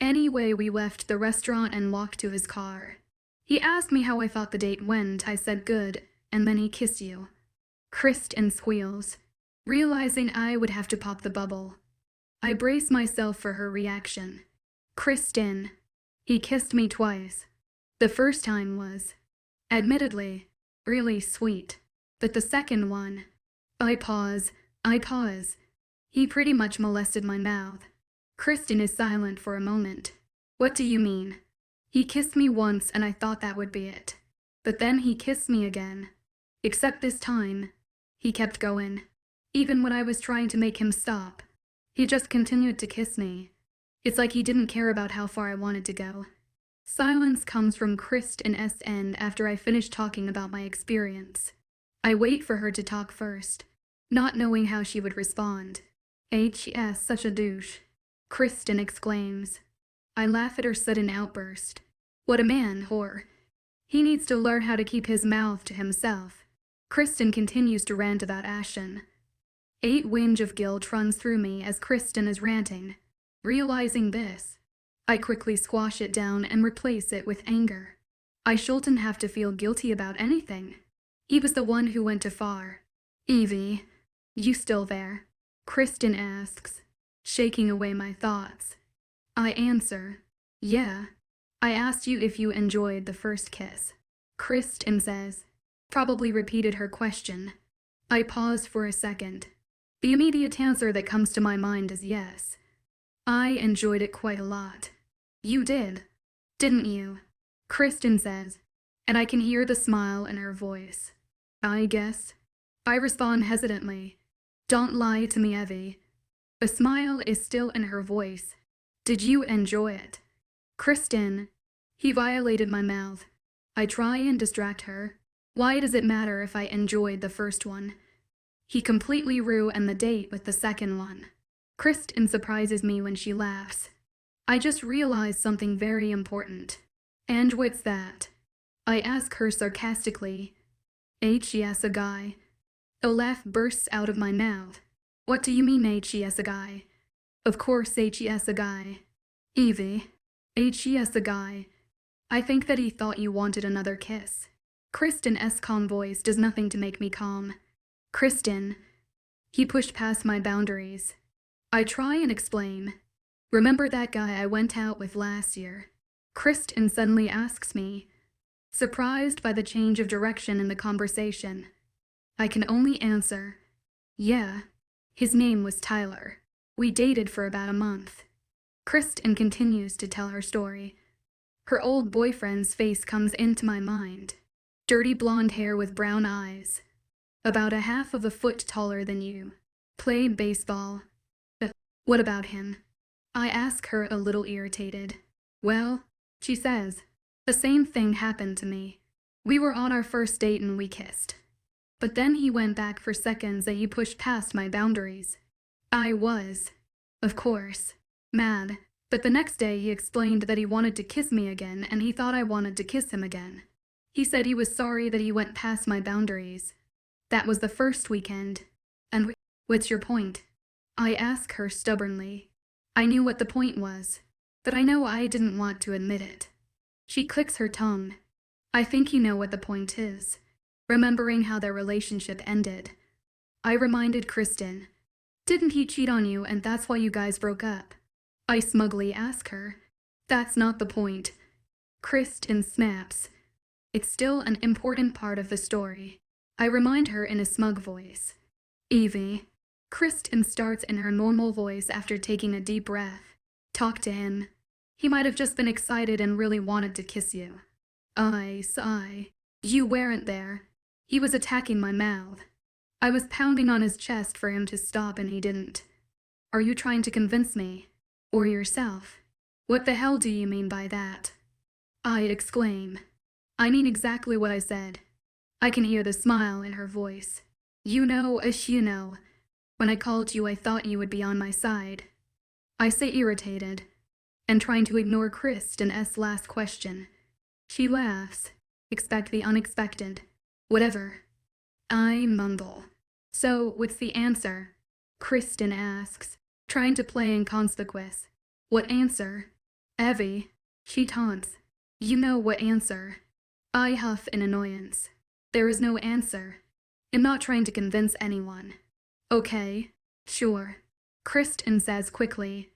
A: Anyway, we left the restaurant and walked to his car. He asked me how I thought the date went. I said good, and then he kissed you. Kristen squeals, realizing I would have to pop the bubble. I brace myself for her reaction. Kristen. He kissed me twice. The first time was, admittedly, really sweet. But the second one, I pause. He pretty much molested my mouth. Kristen is silent for a moment. What do you mean? He kissed me once and I thought that would be it. But then he kissed me again. Except this time, he kept going. Even when I was trying to make him stop, he just continued to kiss me. It's like he didn't care about how far I wanted to go. Silence comes from Kristen's end after I finish talking about my experience. I wait for her to talk first, not knowing how she would respond. HES, such a douche. Kristen exclaims. I laugh at her sudden outburst. What a man, whore. He needs to learn how to keep his mouth to himself. Kristen continues to rant about Ashen. A whinge of guilt runs through me as Kristen is ranting. Realizing this, I quickly squash it down and replace it with anger. I shouldn't have to feel guilty about anything. He was the one who went too far. Evie, you still there? Kristen asks, shaking away my thoughts. I answer, yeah. I asked you if you enjoyed the first kiss. Kristen says, probably repeated her question. I pause for a second. The immediate answer that comes to my mind is yes. I enjoyed it quite a lot. You did, didn't you? Kristen says, and I can hear the smile in her voice. I guess. I respond hesitantly. Don't lie to me, Evie. The smile is still in her voice. Did you enjoy it? Kristen, he violated my mouth. I try and distract her. Why does it matter if I enjoyed the first one? He completely ruined the date with the second one. Kristen surprises me when she laughs. I just realized something very important. And what's that? I ask her sarcastically. Yes, a guy. A laugh bursts out of my mouth. What do you mean, yes, a guy? Of course, yes, a guy. Evie. Yes, a guy. I think that he thought you wanted another kiss. Kristen's calm voice does nothing to make me calm. Kristen. He pushed past my boundaries. I try and explain. Remember that guy I went out with last year? Kristen suddenly asks me, surprised by the change of direction in the conversation. I can only answer, yeah. His name was Tyler. We dated for about a month. Kristen continues to tell her story. Her old boyfriend's face comes into my mind. Dirty blonde hair with brown eyes. About a half of a foot taller than you. Played baseball. What about him? I ask her, a little irritated. Well, she says, the same thing happened to me. We were on our first date and we kissed. But then he went back for seconds and he pushed past my boundaries. I was, of course, mad. But the next day he explained that he wanted to kiss me again and he thought I wanted to kiss him again. He said he was sorry that he went past my boundaries. That was the first weekend. And what's your point? I ask her stubbornly. I knew what the point was, but I know I didn't want to admit it. She clicks her tongue. I think you know what the point is. Remembering how their relationship ended. I reminded Kristen. Didn't he cheat on you and that's why you guys broke up? I smugly ask her. That's not the point. Kristen snaps. It's still an important part of the story. I remind her in a smug voice. Evie. Kristen starts in her normal voice after taking a deep breath. Talk to him. He might have just been excited and really wanted to kiss you. I sigh. You weren't there. He was attacking my mouth. I was pounding on his chest for him to stop and he didn't. Are you trying to convince me? Or yourself? What the hell do you mean by that? I exclaim. I mean exactly what I said. I can hear the smile in her voice. You know, when I called you I thought you would be on my side. I say irritated, and trying to ignore Kristen's last question. She laughs. Expect the unexpected. Whatever. I mumble. So, what's the answer? Kristen asks, trying to play inconspicuous. What answer? Evie. She taunts. You know what answer. I huff in annoyance. There is no answer. I'm not trying to convince anyone. Okay. Sure. Kristen says quickly.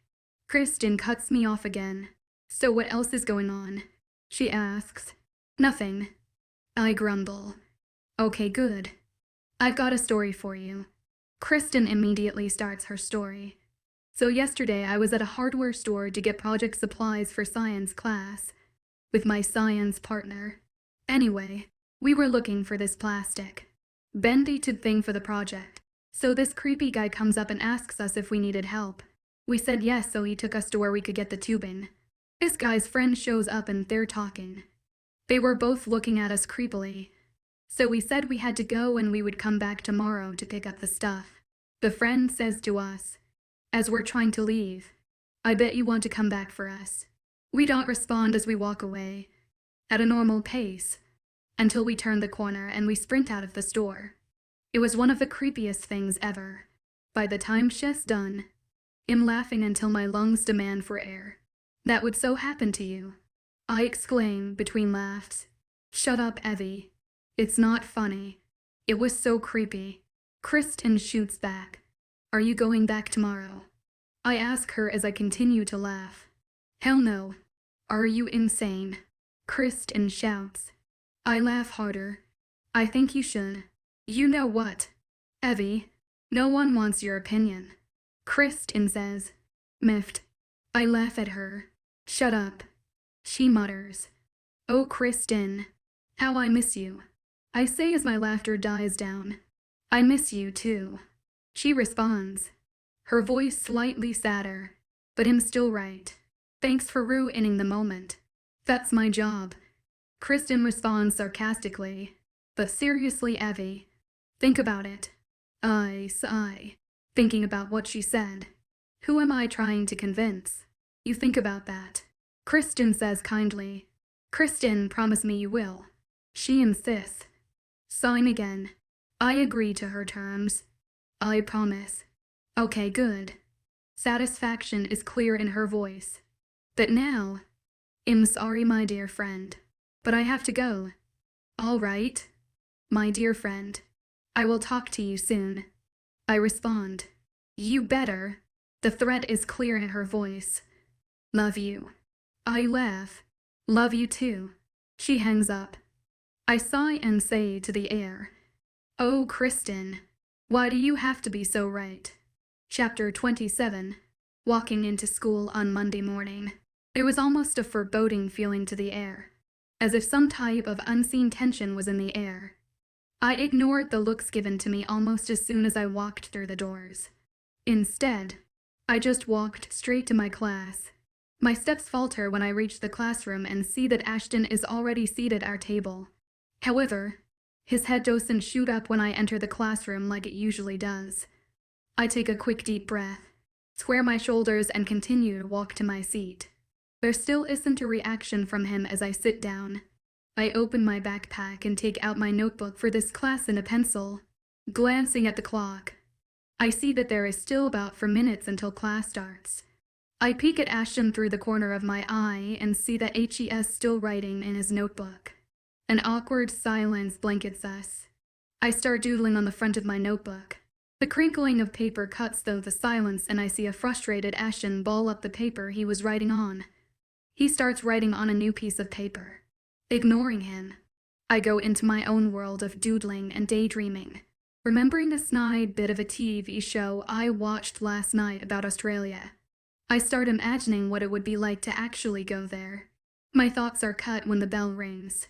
A: Kristen cuts me off again. So what else is going on? She asks. Nothing. I grumble. Okay, good. I've got a story for you. Kristen immediately starts her story. So yesterday I was at a hardware store to get project supplies for science class with my science partner. Anyway, we were looking for this plastic, bendy-tube thing for the project. So this creepy guy comes up and asks us if we needed help. We said yes, so he took us to where we could get the tubing. This guy's friend shows up and they're talking. They were both looking at us creepily. So we said we had to go and we would come back tomorrow to pick up the stuff. The friend says to us, as we're trying to leave, I bet you want to come back for us. We don't respond as we walk away, at a normal pace, until we turn the corner and we sprint out of the store. It was one of the creepiest things ever. By the time she's done, I'm laughing until my lungs demand for air. That would so happen to you, I exclaim between laughs. Shut up, Evie. It's not funny. It was so creepy. Kristen shoots back. Are you going back tomorrow? I ask her as I continue to laugh. Hell no. Are you insane? Kristen shouts. I laugh harder. I think you should. You know what, Evie? No one wants your opinion. Kristen says. Miffed. I laugh at her. Shut up. She mutters. Oh, Kristen. How I miss you. I say as my laughter dies down. I miss you too. She responds. Her voice slightly sadder. But I'm still right. Thanks for ruining the moment. That's my job. Kristen responds sarcastically. But seriously, Evie. Think about it. I sigh, thinking about what she said. Who am I trying to convince? You think about that. Kristen says kindly. Kristen, promise me you will. She insists. Sign again. I agree to her terms. I promise. Okay, good. Satisfaction is clear in her voice. But now, I'm sorry, my dear friend, but I have to go. All right, my dear friend. I will talk to you soon. I respond. You better. The threat is clear in her voice. Love you. I laugh. Love you too. She hangs up. I sigh and say to the air, Oh, Kristen, why do you have to be so right? Chapter 27. Walking into school on Monday morning. There was almost a foreboding feeling to the air, as if some type of unseen tension was in the air. I ignored the looks given to me almost as soon as I walked through the doors. Instead, I just walked straight to my class. My steps falter when I reach the classroom and see that Ashton is already seated at our table. However, his head doesn't shoot up when I enter the classroom like it usually does. I take a quick deep breath, square my shoulders, and continue to walk to my seat. There still isn't a reaction from him as I sit down. I open my backpack and take out my notebook for this class and a pencil. Glancing at the clock, I see that there is still about 4 minutes until class starts. I peek at Ashton through the corner of my eye and see that he's still writing in his notebook. An awkward silence blankets us. I start doodling on the front of my notebook. The crinkling of paper cuts through the silence, and I see a frustrated Ashton ball up the paper he was writing on. He starts writing on a new piece of paper. Ignoring him, I go into my own world of doodling and daydreaming, remembering a snide bit of a TV show I watched last night about Australia. I start imagining what it would be like to actually go there. My thoughts are cut when the bell rings.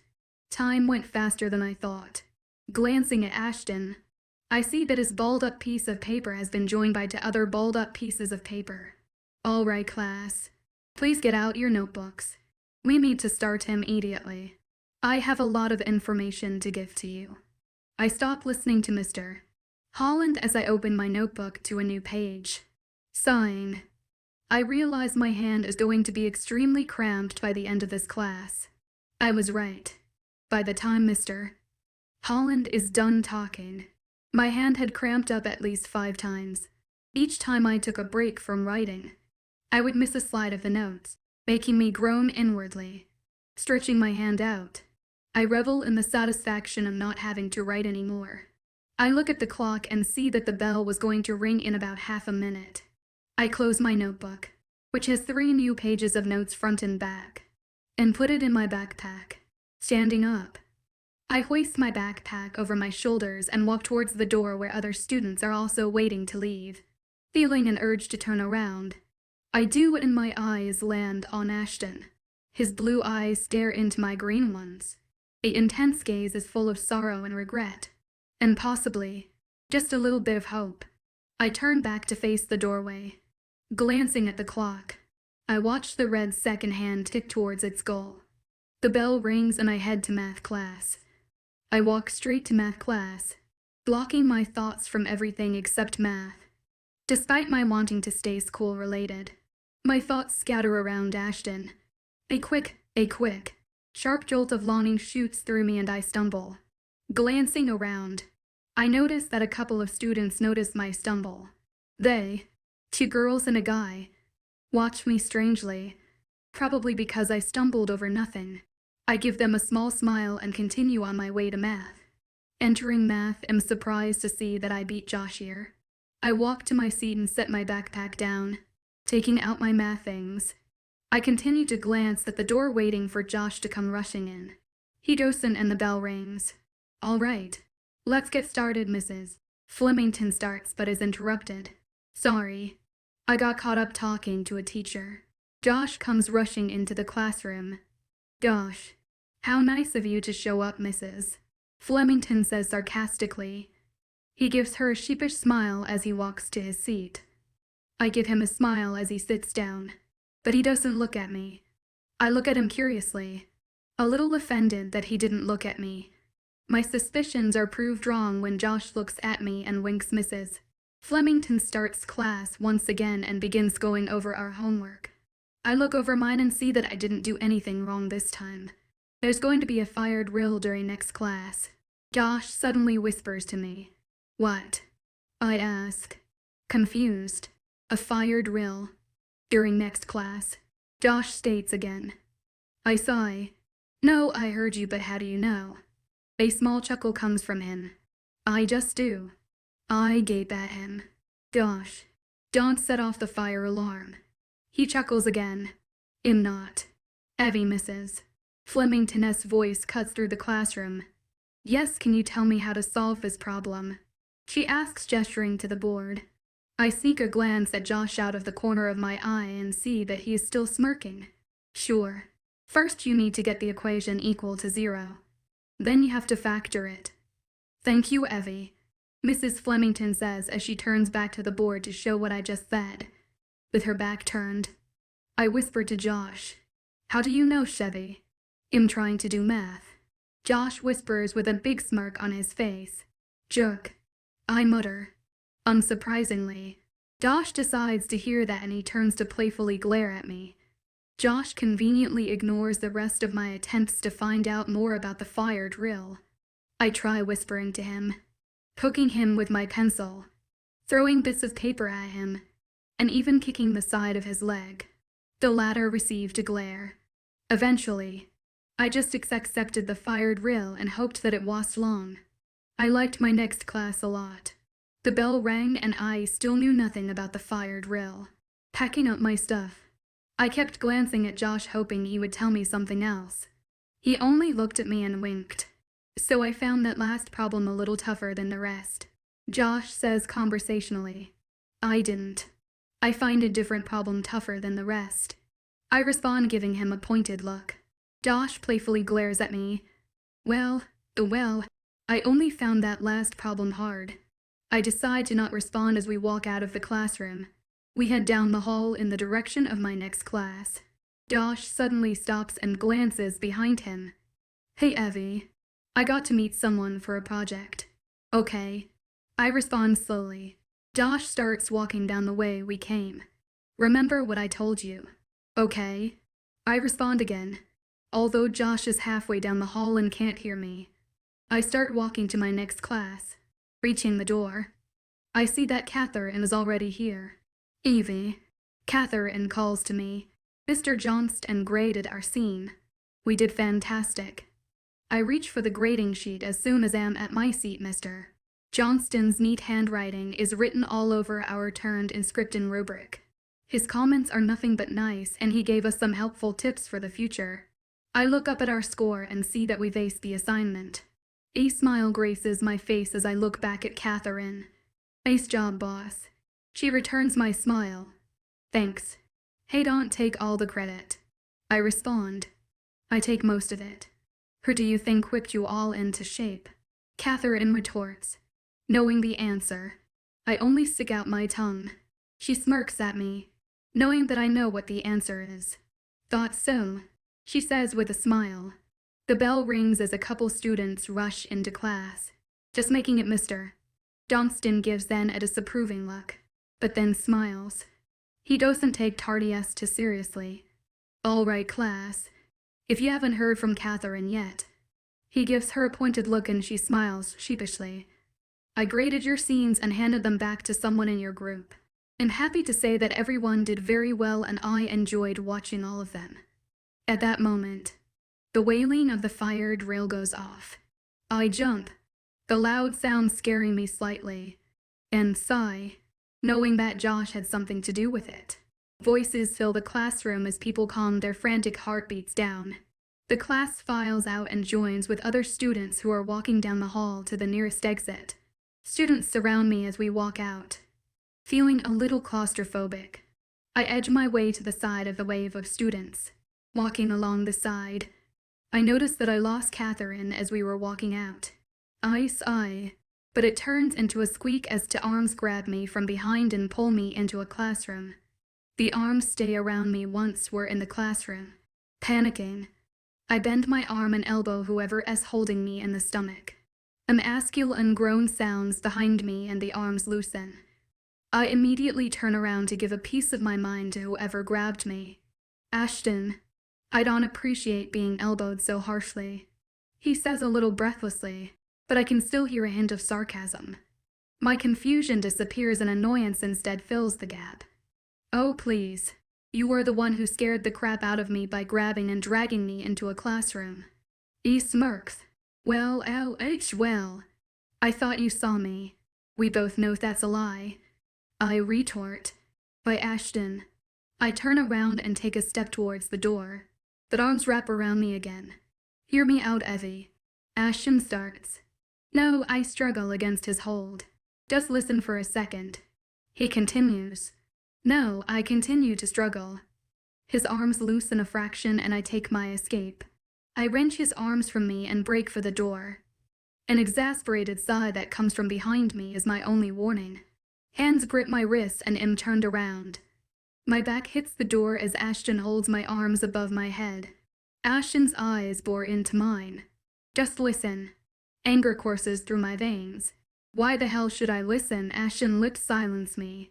A: Time went faster than I thought. Glancing at Ashton, I see that his balled-up piece of paper has been joined by 2 other balled-up pieces of paper. All right, class. Please get out your notebooks. We need to start immediately. I have a lot of information to give to you. I stop listening to Mr. Holland as I open my notebook to a new page. Sighing, I realize my hand is going to be extremely cramped by the end of this class. I was right. By the time Mr. Holland is done talking, my hand had cramped up at least 5 times. Each time I took a break from writing, I would miss a slide of the notes, making me groan inwardly. Stretching my hand out, I revel in the satisfaction of not having to write anymore. I look at the clock and see that the bell was going to ring in about half a minute. I close my notebook, which has 3 new pages of notes front and back, and put it in my backpack. Standing up, I hoist my backpack over my shoulders and walk towards the door where other students are also waiting to leave. Feeling an urge to turn around, I do, and my eyes land on Ashton. His blue eyes stare into my green ones. The intense gaze is full of sorrow and regret, and possibly just a little bit of hope. I turn back to face the doorway. Glancing at the clock, I watch the red second hand tick towards its goal. The bell rings and I head to math class. I walk straight to math class, blocking my thoughts from everything except math. Despite my wanting to stay school-related, my thoughts scatter around Ashton. A quick, sharp jolt of longing shoots through me and I stumble. Glancing around, I notice that a couple of students notice my stumble. They, 2 girls and a guy, watch me strangely, probably because I stumbled over nothing. I give them a small smile and continue on my way to math. Entering math, I'm surprised to see that I beat Josh here. I walk to my seat and set my backpack down, taking out my math things. I continue to glance at the door waiting for Josh to come rushing in. He doesn't and the bell rings. All right, let's get started, Mrs. Flemington starts but is interrupted. Sorry, I got caught up talking to a teacher. Josh comes rushing into the classroom. Gosh, how nice of you to show up, Mrs. Flemington says sarcastically. He gives her a sheepish smile as he walks to his seat. I give him a smile as he sits down, but he doesn't look at me. I look at him curiously, a little offended that he didn't look at me. My suspicions are proved wrong when Josh looks at me and winks. Mrs. Flemington starts class once again and begins going over our homework. I look over mine and see that I didn't do anything wrong this time. There's going to be a fire drill during next class. Josh suddenly whispers to me. What? I ask, confused. A fire drill during next class, Josh states again. I sigh. No, I heard you, but how do you know? A small chuckle comes from him. I just do. I gape at him. Gosh, don't set off the fire alarm. He chuckles again. I'm not. Evie, Mrs. Flemington's voice cuts through the classroom. Yes, can you tell me how to solve this problem? She asks, gesturing to the board. I sneak a glance at Josh out of the corner of my eye and see that he is still smirking. Sure. First you need to get the equation equal to 0. Then you have to factor it. Thank you, Evie, Mrs. Flemington says as she turns back to the board to show what I just said. With her back turned, I whisper to Josh. How do you know, Chevy? I'm trying to do math. Josh whispers with a big smirk on his face. Jerk. I mutter. Unsurprisingly, Josh decides to hear that and he turns to playfully glare at me. Josh conveniently ignores the rest of my attempts to find out more about the fire drill. I try whispering to him, poking him with my pencil, throwing bits of paper at him, and even kicking the side of his leg. The latter received a glare. Eventually, I just accepted the fire drill and hoped that it wasn't long. I liked my next class a lot. The bell rang and I still knew nothing about the fire drill. Packing up my stuff, I kept glancing at Josh hoping he would tell me something else. He only looked at me and winked. So I found that last problem a little tougher than the rest. Josh says conversationally. I didn't. I find a different problem tougher than the rest. I respond, giving him a pointed look. Josh playfully glares at me. Well, I only found that last problem hard. I decide to not respond as we walk out of the classroom. We head down the hall in the direction of my next class. Josh suddenly stops and glances behind him. Hey, Evie. I got to meet someone for a project. Okay. I respond slowly. Josh starts walking down the way we came. Remember what I told you. Okay. I respond again, although Josh is halfway down the hall and can't hear me. I start walking to my next class. Reaching the door, I see that Catherine is already here. Evie. Catherine calls to me. Mr. Johnston graded our scene. We did fantastic. I reach for the grading sheet as soon as I'm at my seat. Mr. Johnston's neat handwriting is written all over our turned-in-script rubric. His comments are nothing but nice, and he gave us some helpful tips for the future. I look up at our score and see that we've aced the assignment. A smile graces my face as I look back at Catherine. Nice job, boss. She returns my smile. Thanks. Hey, don't take all the credit. I respond. I take most of it. Who do you think whipped you all into shape? Catherine retorts. Knowing the answer, I only stick out my tongue. She smirks at me, knowing that I know what the answer is. Thought so, she says with a smile. The bell rings as a couple students rush into class. Just making it, Mr. Johnston gives then a disapproving look, but then smiles. He doesn't take tardiness too seriously. All right, class. If you haven't heard from Catherine yet." He gives her a pointed look and she smiles sheepishly. "I graded your scenes and handed them back to someone in your group. I'm happy to say that everyone did very well and I enjoyed watching all of them." At that moment, the wailing of the fire drill goes off. I jump, the loud sound scaring me slightly, and sigh, knowing that Josh had something to do with it. Voices fill the classroom as people calm their frantic heartbeats down. The class files out and joins with other students who are walking down the hall to the nearest exit. Students surround me as we walk out. Feeling a little claustrophobic, I edge my way to the side of the wave of students. Walking along the side, I notice that I lost Catherine as we were walking out. I sigh, but it turns into a squeak as two arms grab me from behind and pull me into a classroom. The arms stay around me once we're in the classroom. Panicking, I bend my arm and elbow whoever is holding me in the stomach. A masculine groan sounds behind me and the arms loosen. I immediately turn around to give a piece of my mind to whoever grabbed me. "Ashton, I don't appreciate being elbowed so harshly," he says a little breathlessly, but I can still hear a hint of sarcasm. My confusion disappears and annoyance instead fills the gap. "Oh, please. You were the one who scared the crap out of me by grabbing and dragging me into a classroom." He smirks. Well, I thought you saw me." We both know that's a lie. I retort, "By Ashton." I turn around and take a step towards the door, but arms wrap around me again. "Hear me out, Evie." Ashton starts. "No," I struggle against his hold. "Just listen for a second." He continues. "No," I continue to struggle. His arms loosen a fraction and I take my escape. I wrench his arms from me and break for the door. An exasperated sigh that comes from behind me is my only warning. Hands grip my wrists and am turned around. My back hits the door as Ashton holds my arms above my head. Ashton's eyes bore into mine. "Just listen." Anger courses through my veins. "Why the hell should I listen?" Ashton lips silence me.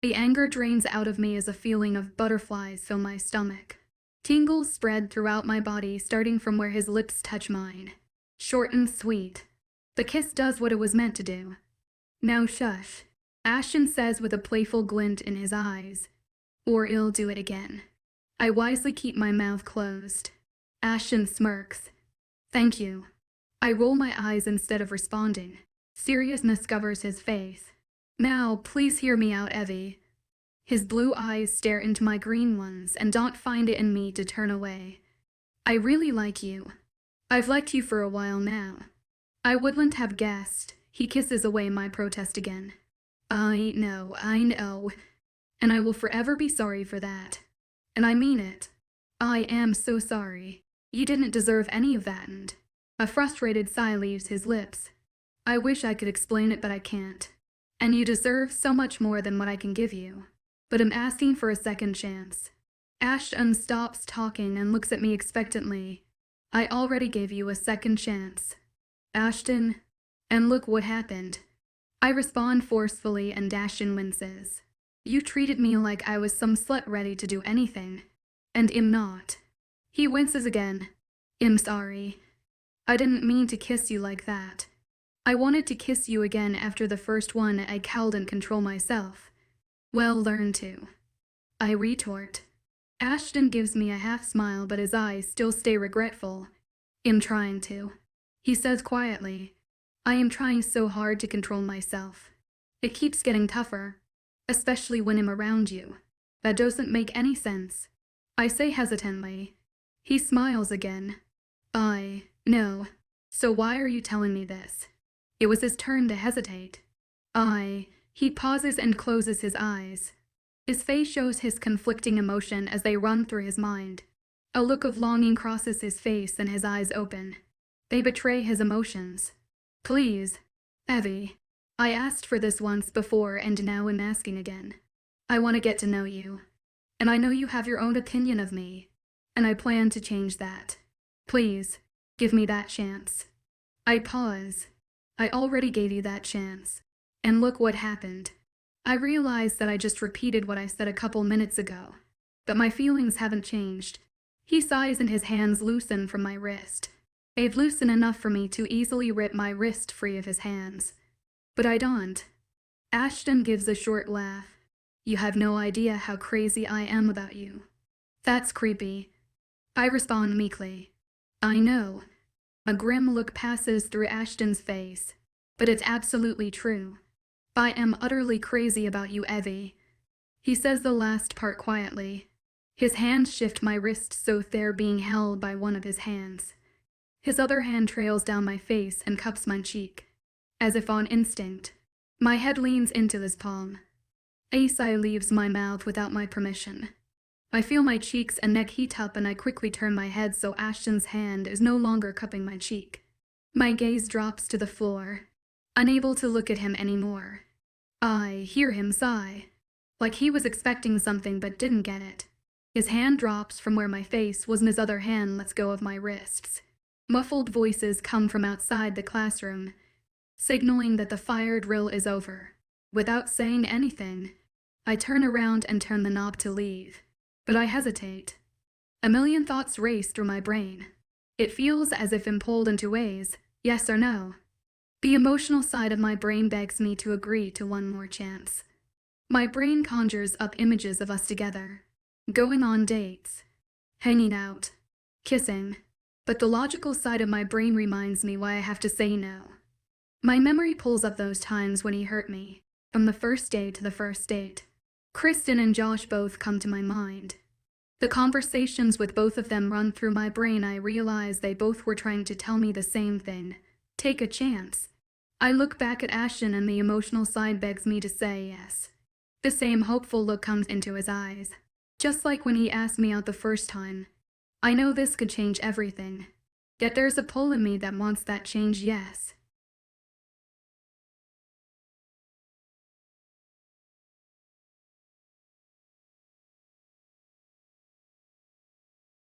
A: The anger drains out of me as a feeling of butterflies fill my stomach. Tingles spread throughout my body, starting from where his lips touch mine. Short and sweet. The kiss does what it was meant to do. "Now shush," Ashton says with a playful glint in his eyes. "Or he'll do it again." I wisely keep my mouth closed. Ashton smirks. "Thank you." I roll my eyes instead of responding. Seriousness covers his face. "Now, please hear me out, Evie." His blue eyes stare into my green ones and don't find it in me to turn away. "I really like you. I've liked you for a while now." "I wouldn't have guessed." He kisses away my protest again. I know. And I will forever be sorry for that. And I mean it. I am so sorry. You didn't deserve any of that, and a frustrated sigh leaves his lips. "I wish I could explain it, but I can't. And you deserve so much more than what I can give you. But I'm asking for a second chance." Ashton stops talking and looks at me expectantly. "I already gave you a second chance, Ashton, and look what happened." I respond forcefully and Ashton winces. "You treated me like I was some slut ready to do anything, and I'm not." He winces again. "I'm sorry. I didn't mean to kiss you like that. I wanted to kiss you again after the first one. I couldn't control myself." "Well, learn to." I retort. Ashton gives me a half smile, but his eyes still stay regretful. "I'm trying to," he says quietly. "I am trying so hard to control myself. It keeps getting tougher, especially when I'm around you." "That doesn't make any sense," I say hesitantly. He smiles again. "I know. So why are you telling me this?" It was his turn to hesitate. He pauses and closes his eyes. His face shows his conflicting emotion as they run through his mind. A look of longing crosses his face and his eyes open. They betray his emotions. "Please, Evie, I asked for this once before and now I'm asking again. I want to get to know you. And I know you have your own opinion of me. And I plan to change that. Please, give me that chance." I pause. "I already gave you that chance. And look what happened." I realize that I just repeated what I said a couple minutes ago. But my feelings haven't changed. He sighs and his hands loosen from my wrist. They've loosened enough for me to easily rip my wrist free of his hands. But I don't. Ashton gives a short laugh. You have no idea how crazy I am about you. That's creepy. I respond meekly. I know. A grim look passes through Ashton's face, but it's absolutely true. I am utterly crazy about you, Evie. He says the last part quietly. His hands shift my wrist so they're being held by one of his hands. His other hand trails down my face and cups my cheek. As if on instinct, my head leans into his palm. A sigh leaves my mouth without my permission. I feel my cheeks and neck heat up and I quickly turn my head so Ashton's hand is no longer cupping my cheek. My gaze drops to the floor, unable to look at him anymore. I hear him sigh, like he was expecting something but didn't get it. His hand drops from where my face was and his other hand lets go of my wrists. Muffled voices come from outside the classroom, signaling that the fire drill is over. Without saying anything, I turn around and turn the knob to leave. But I hesitate. A million thoughts race through my brain. It feels as if I'm pulled into ways, yes or no. The emotional side of my brain begs me to agree to one more chance. My brain conjures up images of us together, going on dates, hanging out, kissing, but the logical side of my brain reminds me why I have to say no. My memory pulls up those times when he hurt me, from the first day to the first date. Kristen and Josh both come to my mind. The conversations with both of them run through my brain. I realize they both were trying to tell me the same thing. Take a chance. I look back at Ashton and the emotional side begs me to say yes. The same hopeful look comes into his eyes. Just like when he asked me out the first time. I know this could change everything. Yet there's a pull in me that wants that change yes.